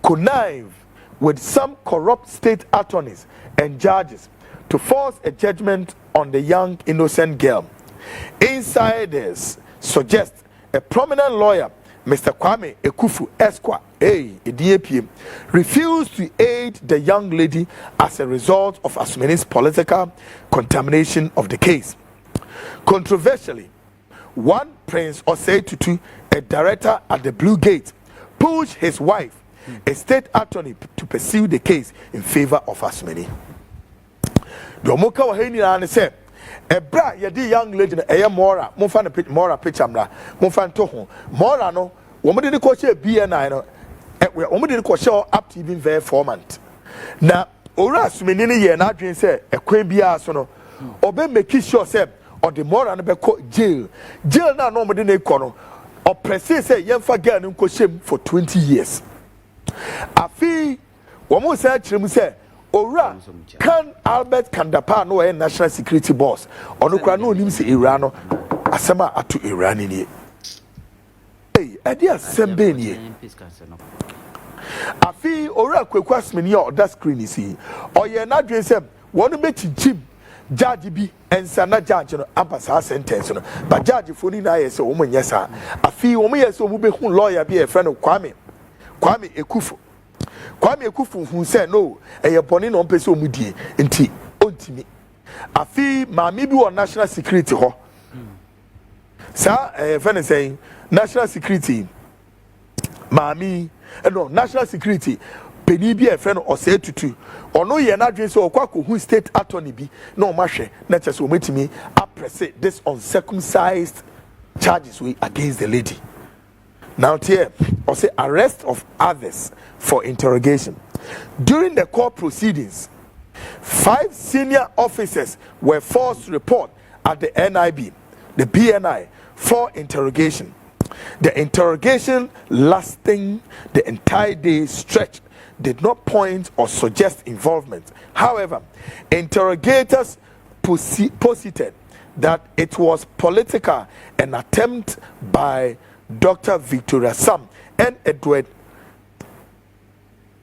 connived with some corrupt state attorneys and judges to force a judgment on the young innocent girl. Insiders suggest a prominent lawyer, Mr. Kwame Ekufu Esquire, DAP, refused to aid the young lady as a result of Asumeni's political contamination of the case. Controversially, one Prince Osei Tutu, a director at the Blue Gate, pushed his wife, a state attorney, to pursue the case in favor of Asumeni. Domoka Waheni said, Ebra yadi young lady na Mora mumfa na Mora picture mra mumfa nto Mora no wo de ko che BNI no wo de ko show up to even very 4 months na ora Asumeni ne ye na adwen se ekwan bia so no obe make sure say or the Mora no be ko jail na no mo de ne ko no o presse say yemfa girl no ko shem for 20 years afi wo mo say kirem say Ora can Albert Kandapa no a national security boss onukra no onim se Iran no asema atu Iran ni ade asembe ni afi ora Kwaku Asumeni o that screen si oye na dwen se wonu beti jim judge bi ensa na judge no abasa sentence no but judge foni na yese wo monye sa afi wo yese wo be hu lawyer bi e friend Kwame Ekufu Kwame Ekufu hu say no eye boni no pese omudie enti ontimi afi maami bi won national security ho sa friend say national security maami no national security peni bi e friend Osei Tutu ono ye na dwen say okwa hu state attorney bi na o mahwe na chese ometimi appress this uncircumcised charges we against the lady. Now here, or say arrest of others for interrogation. During the court proceedings, 5 senior officers were forced to report at the NIB, the BNI, for interrogation. The interrogation lasting the entire day stretch did not point or suggest involvement. However, interrogators posited that it was political, an attempt by Dr. Victoria Sam and Edward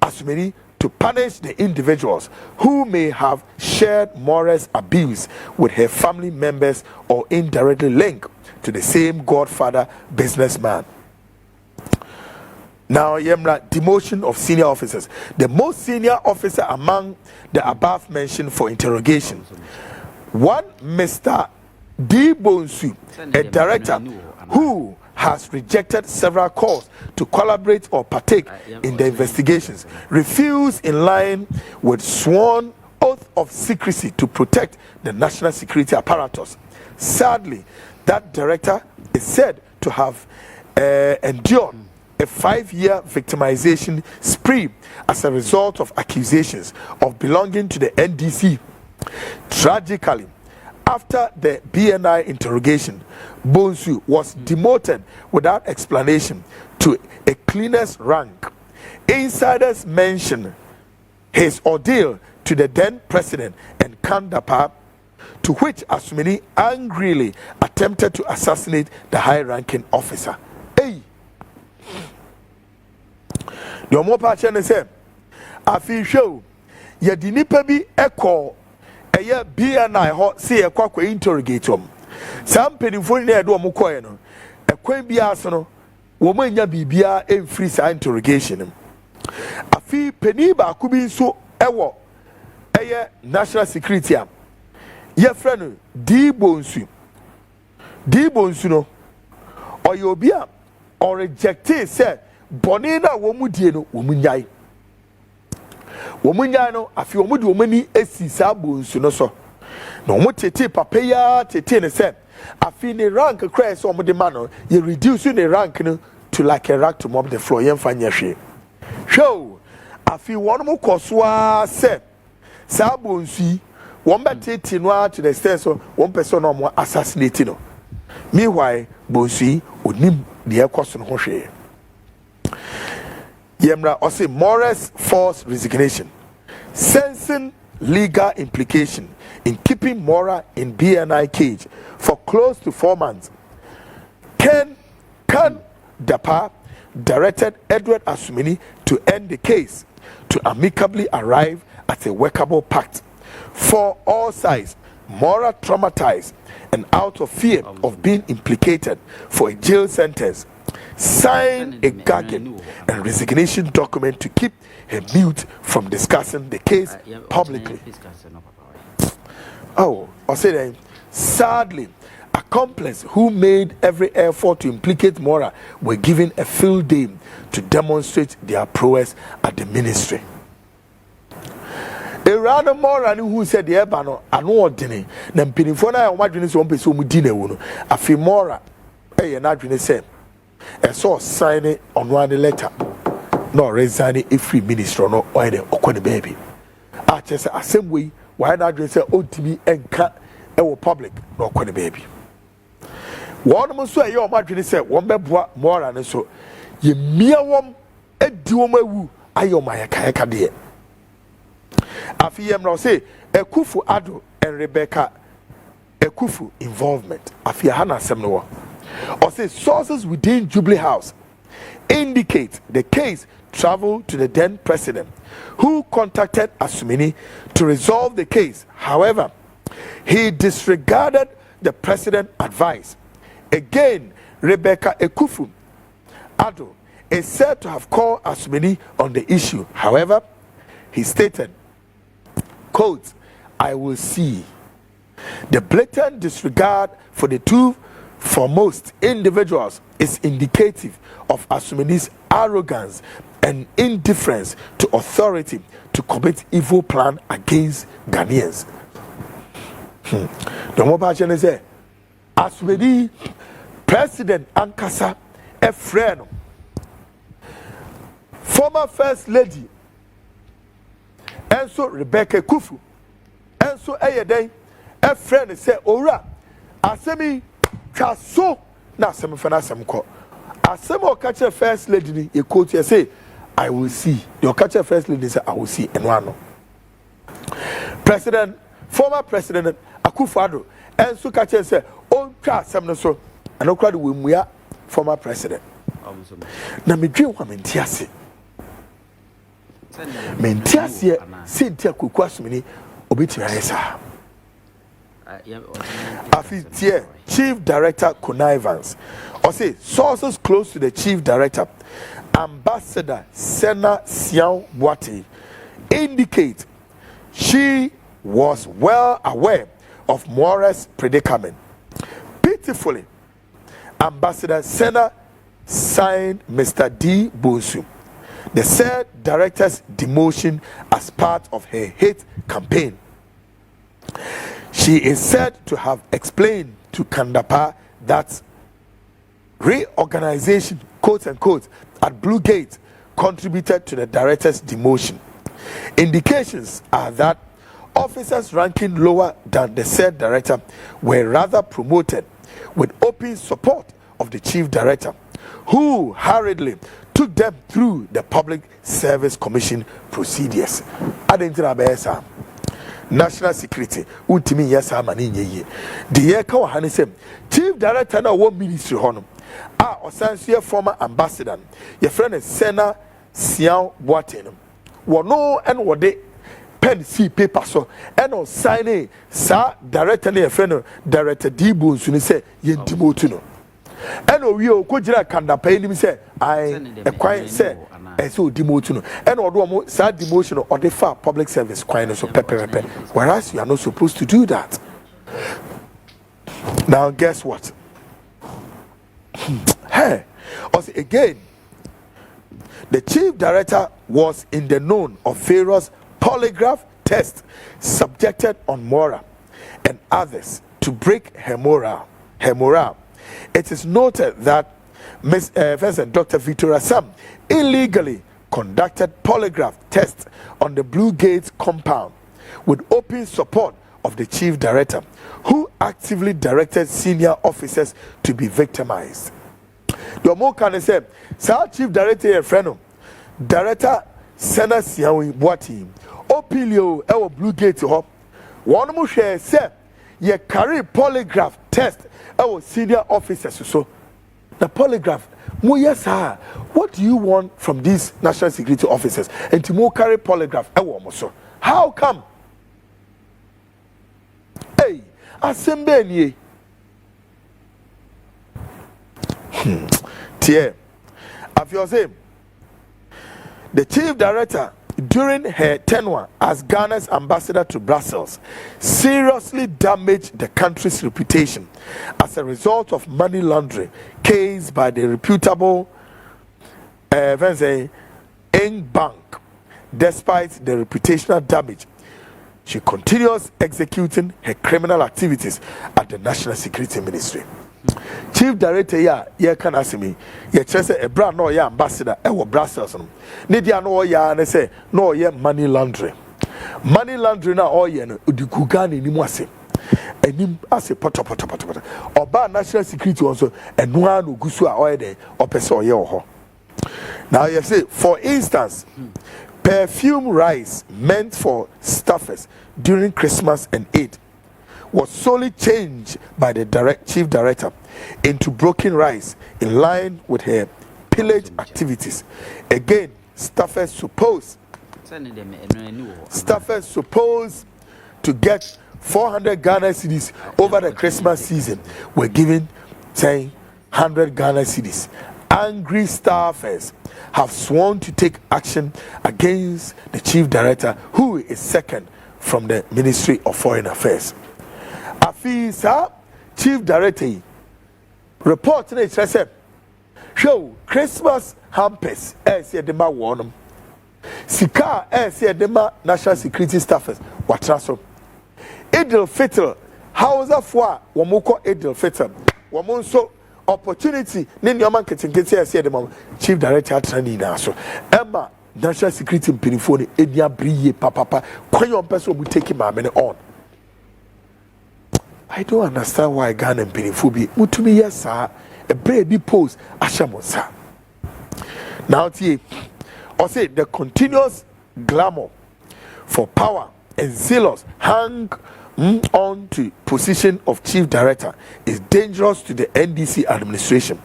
Asumeni to punish the individuals who may have shared Mora's abuse with her family members or indirectly linked to the same godfather businessman. Now, Yemra, demotion of senior officers. The most senior officer among the above mentioned for interrogation. One, Mr. D. Bonsu, a director who has rejected several calls to collaborate or partake in the investigations, refused in line with sworn oath of secrecy to protect the national security apparatus. Sadly, that director is said to have endured a 5-year victimization spree as a result of accusations of belonging to the NDC. Tragically, after the BNI interrogation, Bonsu was demoted without explanation to a cleaner's rank. Insiders mention his ordeal to the then president and Kandapa, to which Asumini angrily attempted to assassinate the high-ranking officer. Hey! The more part say, I feel show ye di nipa bi echo eye BNI ho se ye kwakwa interrogate them. Some penifo ni edo mo koye no ekwan bia so no wo manya bibia emfiri sa interrogation. Afi peni ba ku bi so ewo eye national security am ye friend D Bonsu no oye obi a or rejected say boni na wo mu die no wo mu nyai no afi wo mu de wo mani esi sa Bonsu no so na wo tete papa ya tete ne say afi ne rank cry so wo de ma no ye reduce ne rank no to like a rack to mop the floor yem fa nya hwe show afi won mo kosoa say sa Bonsu won betete no to the stairs so one person no mo assassinate no meanwhile Bonsu onim de ekoso no hwe Yemra also Morris forced resignation, sensing legal implication in keeping Mora in BNI cage for close to 4 months. Kan Dapa directed Edward Asumini to end the case to amicably arrive at a workable pact. For all sides, Mora traumatized and out of fear of being implicated for a jail sentence, signed a gagging and resignation document to keep her mute from discussing the case publicly. Oh, I say that sadly, accomplices who made every effort to implicate Mora were given a field day to demonstrate their prowess at the ministry. A random Mora who said the Ebano and ordinary, then Pinifona and Madrinis won't be so mudine. A few Mora, a Nadrin said. I saw signing on one letter, no resigning a free minister, no why the Okoni baby. I just say, same way, why not just say, oh, to me and cat, our public, no Okoni baby. One must say, your Madrid said, one beboa more and so, ye mere one, a duoma woo, I owe my kayaka dear. Afiyem now say, a Kufu Ado and Rebecca, a Kufu involvement. Afia Hana Semnoa. Or say sources within Jubilee House indicate the case traveled to the then president, who contacted Asumini to resolve the case. However, he disregarded the president's advice. Again, Rebecca Ekufu Ado is said to have called Asumini on the issue. However, he stated, quote, I will see. The blatant disregard for the two foremost individuals is indicative of Asumini's arrogance and indifference to authority to commit evil plan against Ghanaians. The mobile channel say, Asumini, President Ankasa, a friend, former First Lady, and so Rebecca Kufu, and so Ayadei, a friend say, Ora, Asemi. So now some fanasam call. As some or catch a first lady, you quote you say, I will see. Your catch a first lady say, I will see. And one President, former President Akufo-Addo, and so catch and say, oh, class, some so, and no crowd when we are former president. Now, me dream woman, Tiasi. Mentiasie sentia Kwaku Asumini obetimi ayesa. Afitie Chief Director connivance. Or say sources close to the Chief Director, Ambassador Sena Sian Wati, indicate she was well aware of Mora's predicament. Pitifully, Ambassador Sena signed Mr. D. Bonsu, the said director's demotion as part of her hate campaign. She is said to have explained to Kandapa that reorganization, quote unquote, at Blue Gate contributed to the director's demotion. Indications are that officers ranking lower than the said director were rather promoted with open support of the chief director, who hurriedly took them through the Public Service Commission procedures. National Security, Untimi Yasa Maninye. The year Kawahanisem, Chief Director na one ministry honum. Osansia former ambassador, your friend is Sena Sian Boatenum. Wano and wade pen see paper so and on signing sa director near friend director D Bones when he say ye demotuno. And we ko jira Kandapa him say I a quiet say and so demotuno. And or sa demotion or the far public service quiet so pepper. Whereas you are not supposed to do that. Now guess what? Hey, also again, the chief director was in the known of various polygraph tests subjected on Mora and others to break her morale. It is noted that Dr. Victoria Sam illegally conducted polygraph tests on the Blue Gate compound with open support of the chief director, who actively directed senior officers to be victimized. The more can say, Sir Chief Director Freno, Director Sena Siawi Boati, Opilio, our Blue Gate hop. One more share said, ye carry polygraph test our senior officers. So the polygraph, yes, sir. What do you want from these national security officers? And to more carry polygraph, so how come? Hey, Assembly. Tie, Afiyose, the chief director during her tenure as Ghana's ambassador to Brussels seriously damaged the country's reputation as a result of money laundering case by the reputable Eng Bank. Despite the reputational damage, she continues executing her criminal activities at the National Security Ministry. Chief Director ya can ask me, ye chese a brand no ya ambassador Brussels. Nidia no ya and say no ye money laundering. Money laundering na ye no udikugani ni mwase. Enim ase poto. Oba national security also enwa no gusu a oye de opese oye oho. Now you say, for instance, perfume rice meant for staffers during Christmas and Eid was solely changed by the chief director into broken rice in line with her pillage activities. Again, staffers supposed to get 400 Ghana cedis over the Christmas season were given, saying 100 Ghana cedis. Angry staffers have sworn to take action against the chief director, who is second from the Ministry of Foreign Affairs. Afisa chief director report in HSF show Christmas hampers as the dema warnum. Sika as the dema national security staffers watraso. Idil Fitr Hausa for Wamoko Idil Fitr Wamonso opportunity nin your man ketingeti as the chief director training now. So Emma national security pinifone edia briye papa kwayon person will take him on. I don't understand why Ghana and Pinifo Mutumi yes sir a brady post ashamonsa. Now or say the continuous glamour for power and zealous hang on to position of chief director is dangerous to the NDC administration.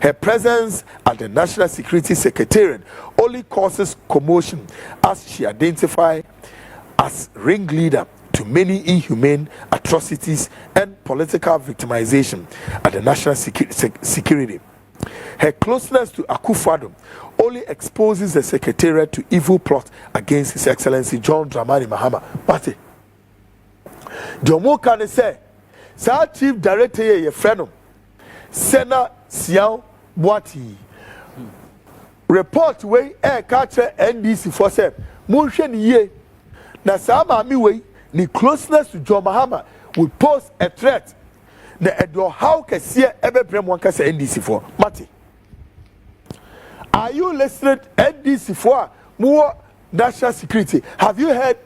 Her presence at the National Security Secretariat only causes commotion as she identified as ringleader to many inhumane atrocities and political victimization at the National Security. Her closeness to Akufo-Addo only exposes the Secretariat to evil plot against His Excellency John Dramani Mahama. But Jomo can say, Sir Chief Director ye friend Sena Siao Boati report way catcher NDC for say motion ye na sama mi way ni closeness to John Mahama would pose a threat na edo how kese ebe brem wan kase NDC for Mati. Are you listening NDC for more national security? Have you heard?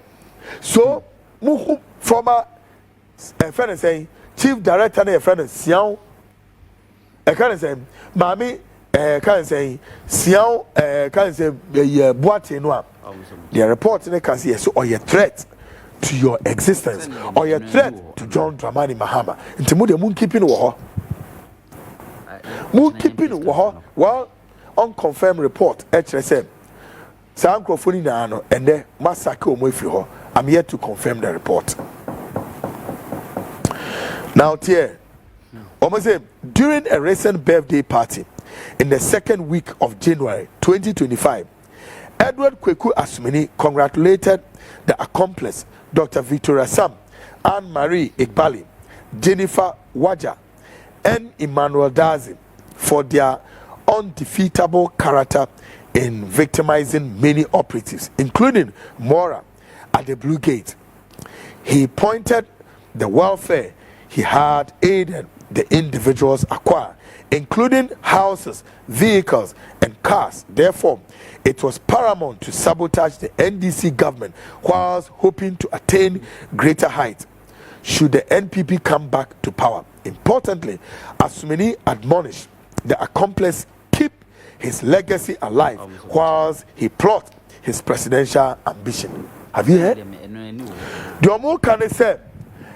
So muhu former friend saying chief director na friend Siao kind say mami kind say Siao kind say Boate no the report in can say so or your threat to your existence or your threat to John Dramani Mahama. Nti mu de mun keeping wo ho well unconfirmed report HSM San Crofoni na no and then massacre o mo free ho. I'm here to confirm the report. Now here during a recent birthday party in the second week of January 2025, Edward Kwaku Asumini congratulated the accomplice Dr. Victoria Sam, Anne-Marie Igbali, Jennifer Waja, and Emmanuel Dazi for their undefeatable character in victimizing many operatives, including Mora at the Blue Gate. He pointed the welfare he had aided the individuals acquire, including houses, vehicles, and cars. Therefore, it was paramount to sabotage the NDC government whilst hoping to attain greater heights should the NPP come back to power. Importantly, Asumini admonished the accomplice keep his legacy alive whilst he plot his presidential ambition. Have you heard? The Omo can say,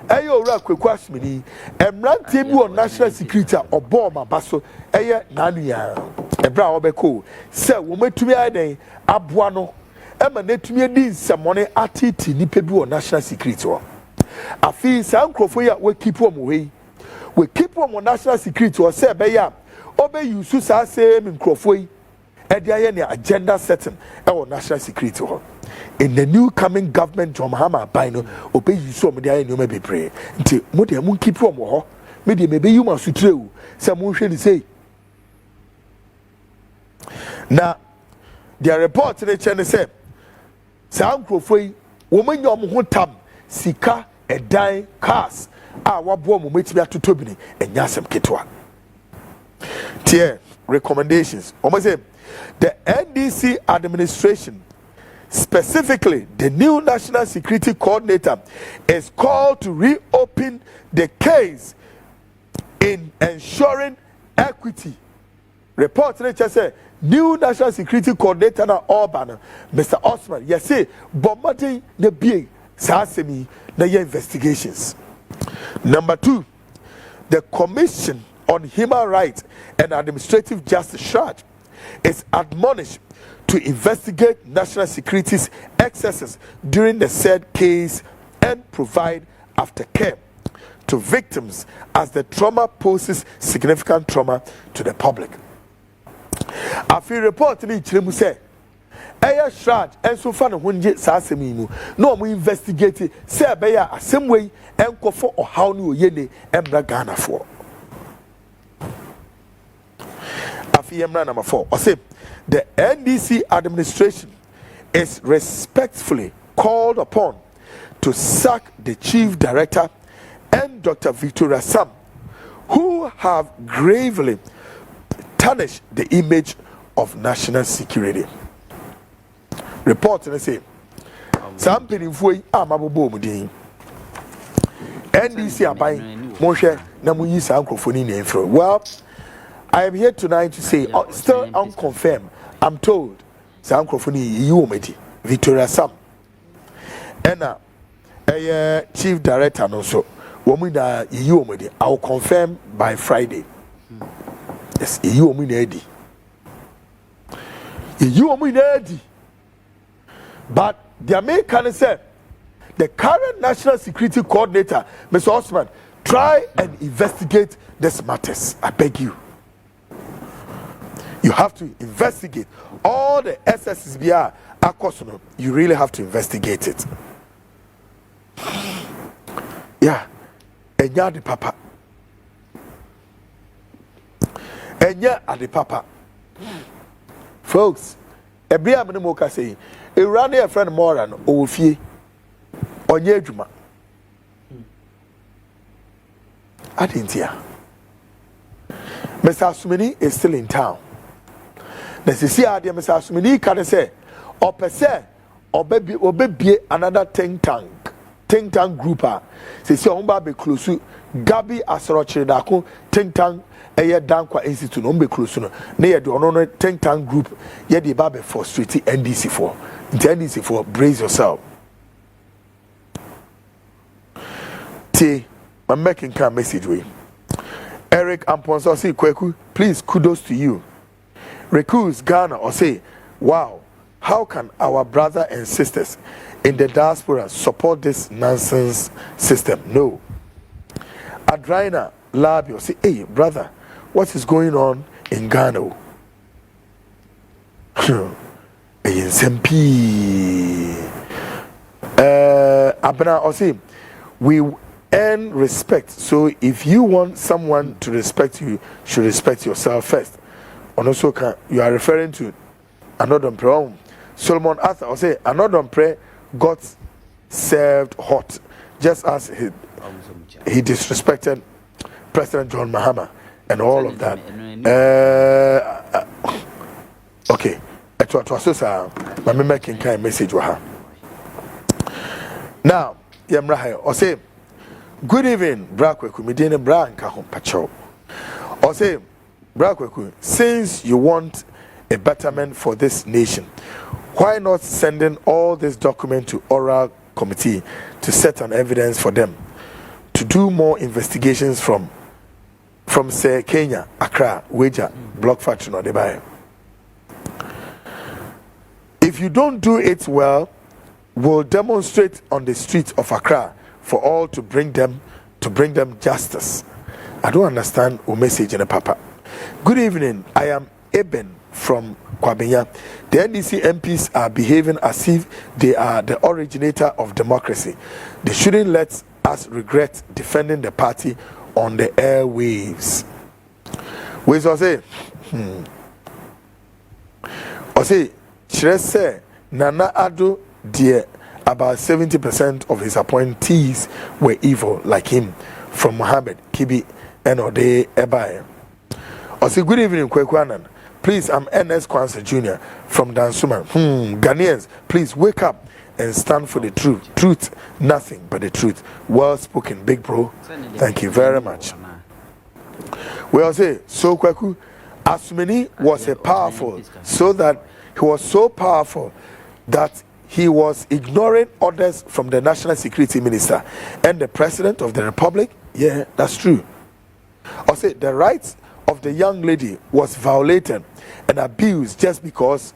Ayo Ora Kwaku Asumini, Emrantie bi on national security or bomb abaso, eye nania, ebra obeko, say wo metumi aden aboa no, ema netumi edi nsamone atiti nipa bi on national security o. Afi san krofo ya we keep wo we keep wo national security o say be ya, obe use sa same krofo yi, e dia ye ne agenda setting e wo national security o. In the new coming government John Mahama by no obey you so me dey no be pray nti mo dey mun keep wo ho me dey me be you ma sutreu say mo hwe ni say na their report they chen say sam krofoi wo manya mo ho tam sika edan cars a wabo mo metimi atotobini enya asem ketwa tie recommendations o say the NDC administration, specifically the new National Security Coordinator, is called to reopen the case in ensuring equity. Report say new National Security Coordinator na Urban, Mr. Osman, yes, say bombarding the big sasemi na investigations. Number 2, the Commission on Human Rights and Administrative Justice Charge is admonished to investigate national security's excesses during the said case and provide aftercare to victims as the trauma poses significant trauma to the public. Afi report ni chiremu say eya shraj enso fa no honje saasemi mu no mo investigate say be ya asemwei enkofo ohaw ne oyene embra Ghana for. Number 4, I say the NDC administration is respectfully called upon to sack the chief director and Dr. Victoria Sam, who have gravely tarnished the image of national security. Report and say some people amabobo mudin NDC abai mohwe na muyi sa ankrofoni na enfro. Well, I am here tonight to say, still unconfirmed, I'm told, Sam Crofoni, you meti, Victoria Sam. And a chief director also, woman you meti, I will confirm by Friday. Yes, you meti. You are but the American said the current national security coordinator, Mr. Osman, try and investigate these matters. I beg you. You have to investigate all the SSBR. You really have to investigate it. Yeah. Enya the papa. Enya at the papa. Folks, every abnimoka say, a running a friend more than Ofie or Yejuma. I didn't hear. Mr. Asumini is still in town. The CCR, Mr. Asumini can say, or per se, or baby another think tank group. Say, Omba be close to Gabi Asroche Dako, think tank. Eye Dankwa Institute no be close no na do no think tank group ye dey ba be frustrate NDC for NDC for brace yourself. T I'm making a message way. Eric Amponso say Kwaku, please kudos to you. Recuse Ghana or say, wow, how can our brother and sisters in the diaspora support this nonsense system? No. Adraina Labio say, hey brother, what is going on in Ghana? Abena or say, we earn respect. So if you want someone to respect you, you should respect yourself first. And also, you are referring to another prayer. Solomon Arthur or say, another prayer got served hot, just as he disrespected President John Mahama. And all of that. Okay. I'm making kind of message with her. Now, Yamraha, or say, good evening, Brakweku, Medina Branca home patrol. Or say, Brakweku, since you want a betterment for this nation, why not sending all this document to oral committee to set an evidence for them to do more investigations from say Kenya, Accra, Weja, Block Factory, or Dubai. If you don't do it well, we'll demonstrate on the streets of Accra for all to bring them justice. I don't understand your message in a papa. Good evening. I am Eben from Kwabenya. The NDC MPs are behaving as if they are the originator of democracy. They shouldn't let us regret defending the party on the airwaves. We say, Chrese Nana Ado dear, about 70% of his appointees were evil like him, from Mohammed, Kibi, and Ode Ebaye. Say, good evening, Kwaku Annan. Please, I'm NS Kwanzaa Jr. from Dansuma. Ghanaians, please wake up and stand for the truth. Truth, nothing but the truth. Well spoken, big bro. Thank you very much. Well, say, so Kwaku, Asumini was a powerful, so that he was so powerful that he was ignoring orders from the National Security Minister and the President of the Republic. Yeah, that's true. Or say, the rights of the young lady was violated and abused just because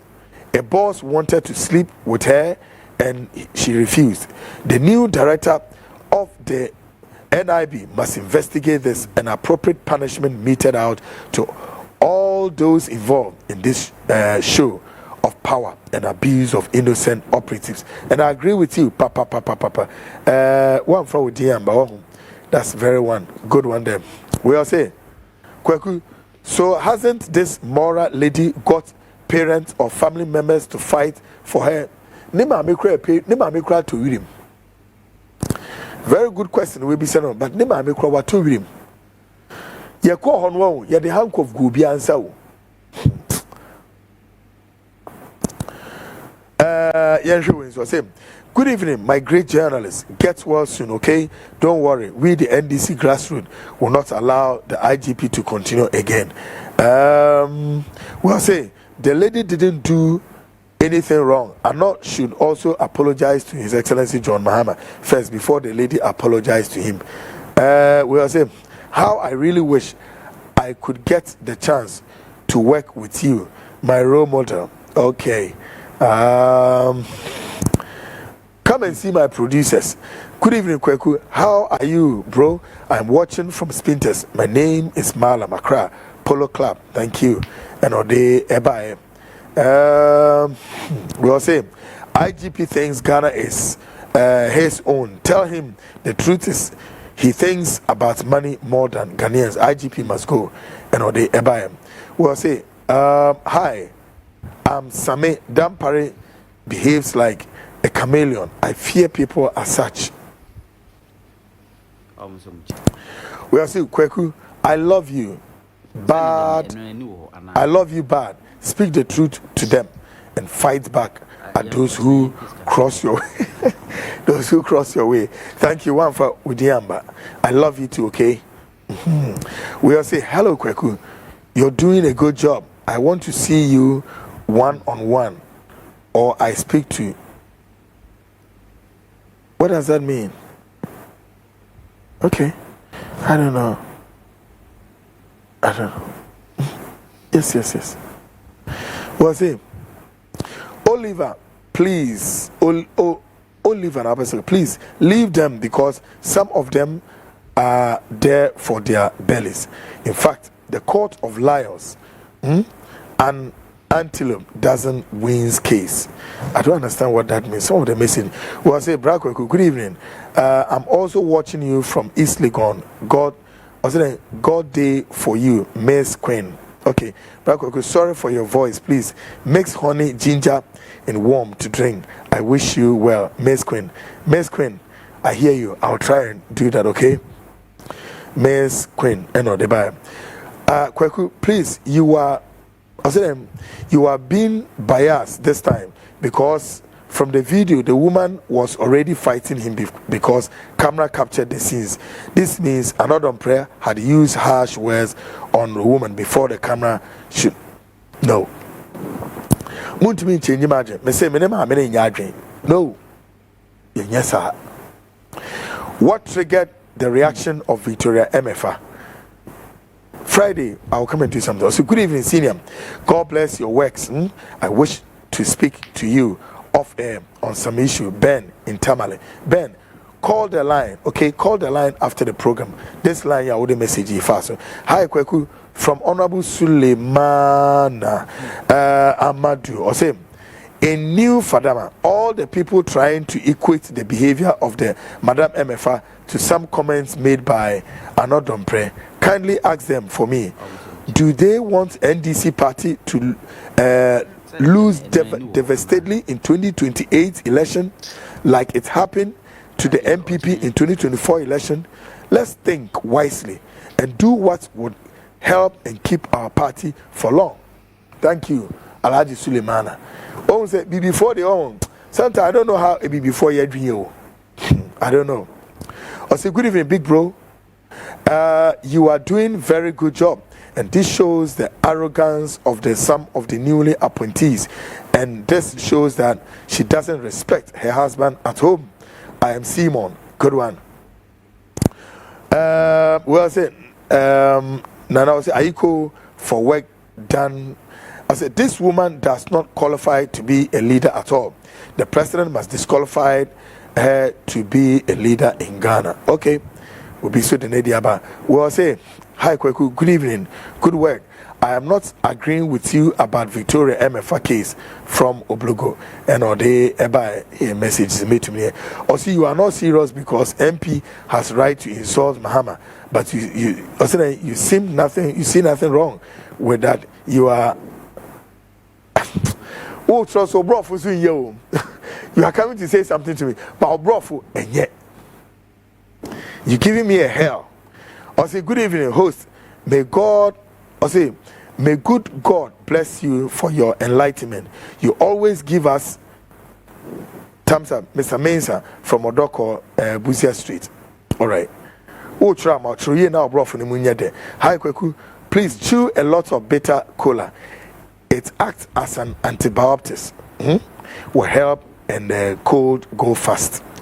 a boss wanted to sleep with her and she refused. The new director of the NIB must investigate this and appropriate punishment meted out to all those involved in this show of power and abuse of innocent operatives. And I agree with you, Papa. One from with Diamba. That's very one good one there. We all say, Kwaku, so hasn't this moral lady got parents or family members to fight for her? Nima Mikra to read him. Very good question will be said on, but Nima Mikra what to read him. Ya call on one, ya the hank of Gubi answer. Good evening, my great journalist. Get well soon, okay? Don't worry. We, the NDC grassroots, will not allow the IGP to continue again. We'll say the lady didn't do anything wrong. Anot should also apologize to His Excellency John Mahama first before the lady apologized to him. We'll say how I really wish I could get the chance to work with you, my role model. Okay. Come and see my producers. Good evening, Kwaku. How are you, bro? I'm watching from Spinters. My name is Mala Makra, Polo Club. Thank you. And Ode Ebae. We'll say IGP thinks Ghana is his own. Tell him the truth is he thinks about money more than Ghanaians. IGP must go. And Ode Ebae. We'll say, hi, I'm Same. Dampare behaves like a chameleon. I fear people as such. We'll say, Kwaku, I love you, bad. I love you, bad. Speak the truth to them and fight back at those who cross your way. Those who cross your way. Thank you, one for Udiamba. I love you too, okay? We'll say, hello, Kwaku. You're doing a good job. I want to see you one-on-one, or I speak to. What does that mean? Okay. I don't know. Yes. Well, see, Oliver, please, Oliver and Apostle, please leave them because some of them are there for their bellies. In fact, the court of liars and antelope doesn't win case. I don't understand what that means. Some of them missing. Well, I say, Brakweku, good evening. I'm also watching you from East Legon. God day for you, Miss Queen. Okay, Brakweku, sorry for your voice. Please mix honey, ginger, and warm to drink. I wish you well, Miss Queen. Miss Queen, I hear you. I'll try and do that. Okay, Miss Queen. The Bible. Kwaku, please, you are being biased this time because from the video the woman was already fighting him because camera captured the scenes. This means another prayer had used harsh words on the woman before the camera should. No. Muntumi change imagine. Me say me nema me nyadwen. No. Yes, sir. What triggered the reaction of Victoria MFA? Friday, I'll come and do something. So, good evening, senior. God bless your works. I wish to speak to you off air on some issue. Ben in Tamale. Ben, call the line. Okay, call the line after the program. This line, I would message you fast. Hi, Kwaku, from Honorable Suleimana Amadou. Or say, in New Fadama, all the people trying to equate the behavior of the Madam MFA to some comments made by Anodompre. Kindly ask them for me. Do they want NDC party to lose devastatedly in 2028 election like it happened to the MPP in 2024 election? Let's think wisely and do what would help and keep our party for long. Thank you, Alhaji Suleimana. Oh, say before the own. Sometimes I don't know how it be before you dream. I don't know. I say good evening, big bro. You are doing very good job, and this shows the arrogance of some of the newly appointees, and this shows that she doesn't respect her husband at home. I am Simon. Good one. Well, I said, Nana, I say, Aiko for work done. I said, this woman does not qualify to be a leader at all. The president must disqualify her to be a leader in Ghana. Okay. We'll be so the Nediaba. We'll say, hi, Kwaku, good evening, good work. I am not agreeing with you about Victoria MFA case from Oblogo. And or they ever a message made to me. Also, you are not serious because MP has right to insult Mahama, but you see nothing wrong with that. You are oh, so bro for you. You are coming to say something to me, but bro, and yet. You're giving me a hell. I say, good evening, host. May good God bless you for your enlightenment. You always give us thumbs up, Mr. Mensah from Odoko, Busia Street. All right. Oh, trauma, true, now brought from the Munya there. Hi, Kwaku. Please chew a lot of bitter cola. It acts as an antibiotic. Will help and the cold go fast.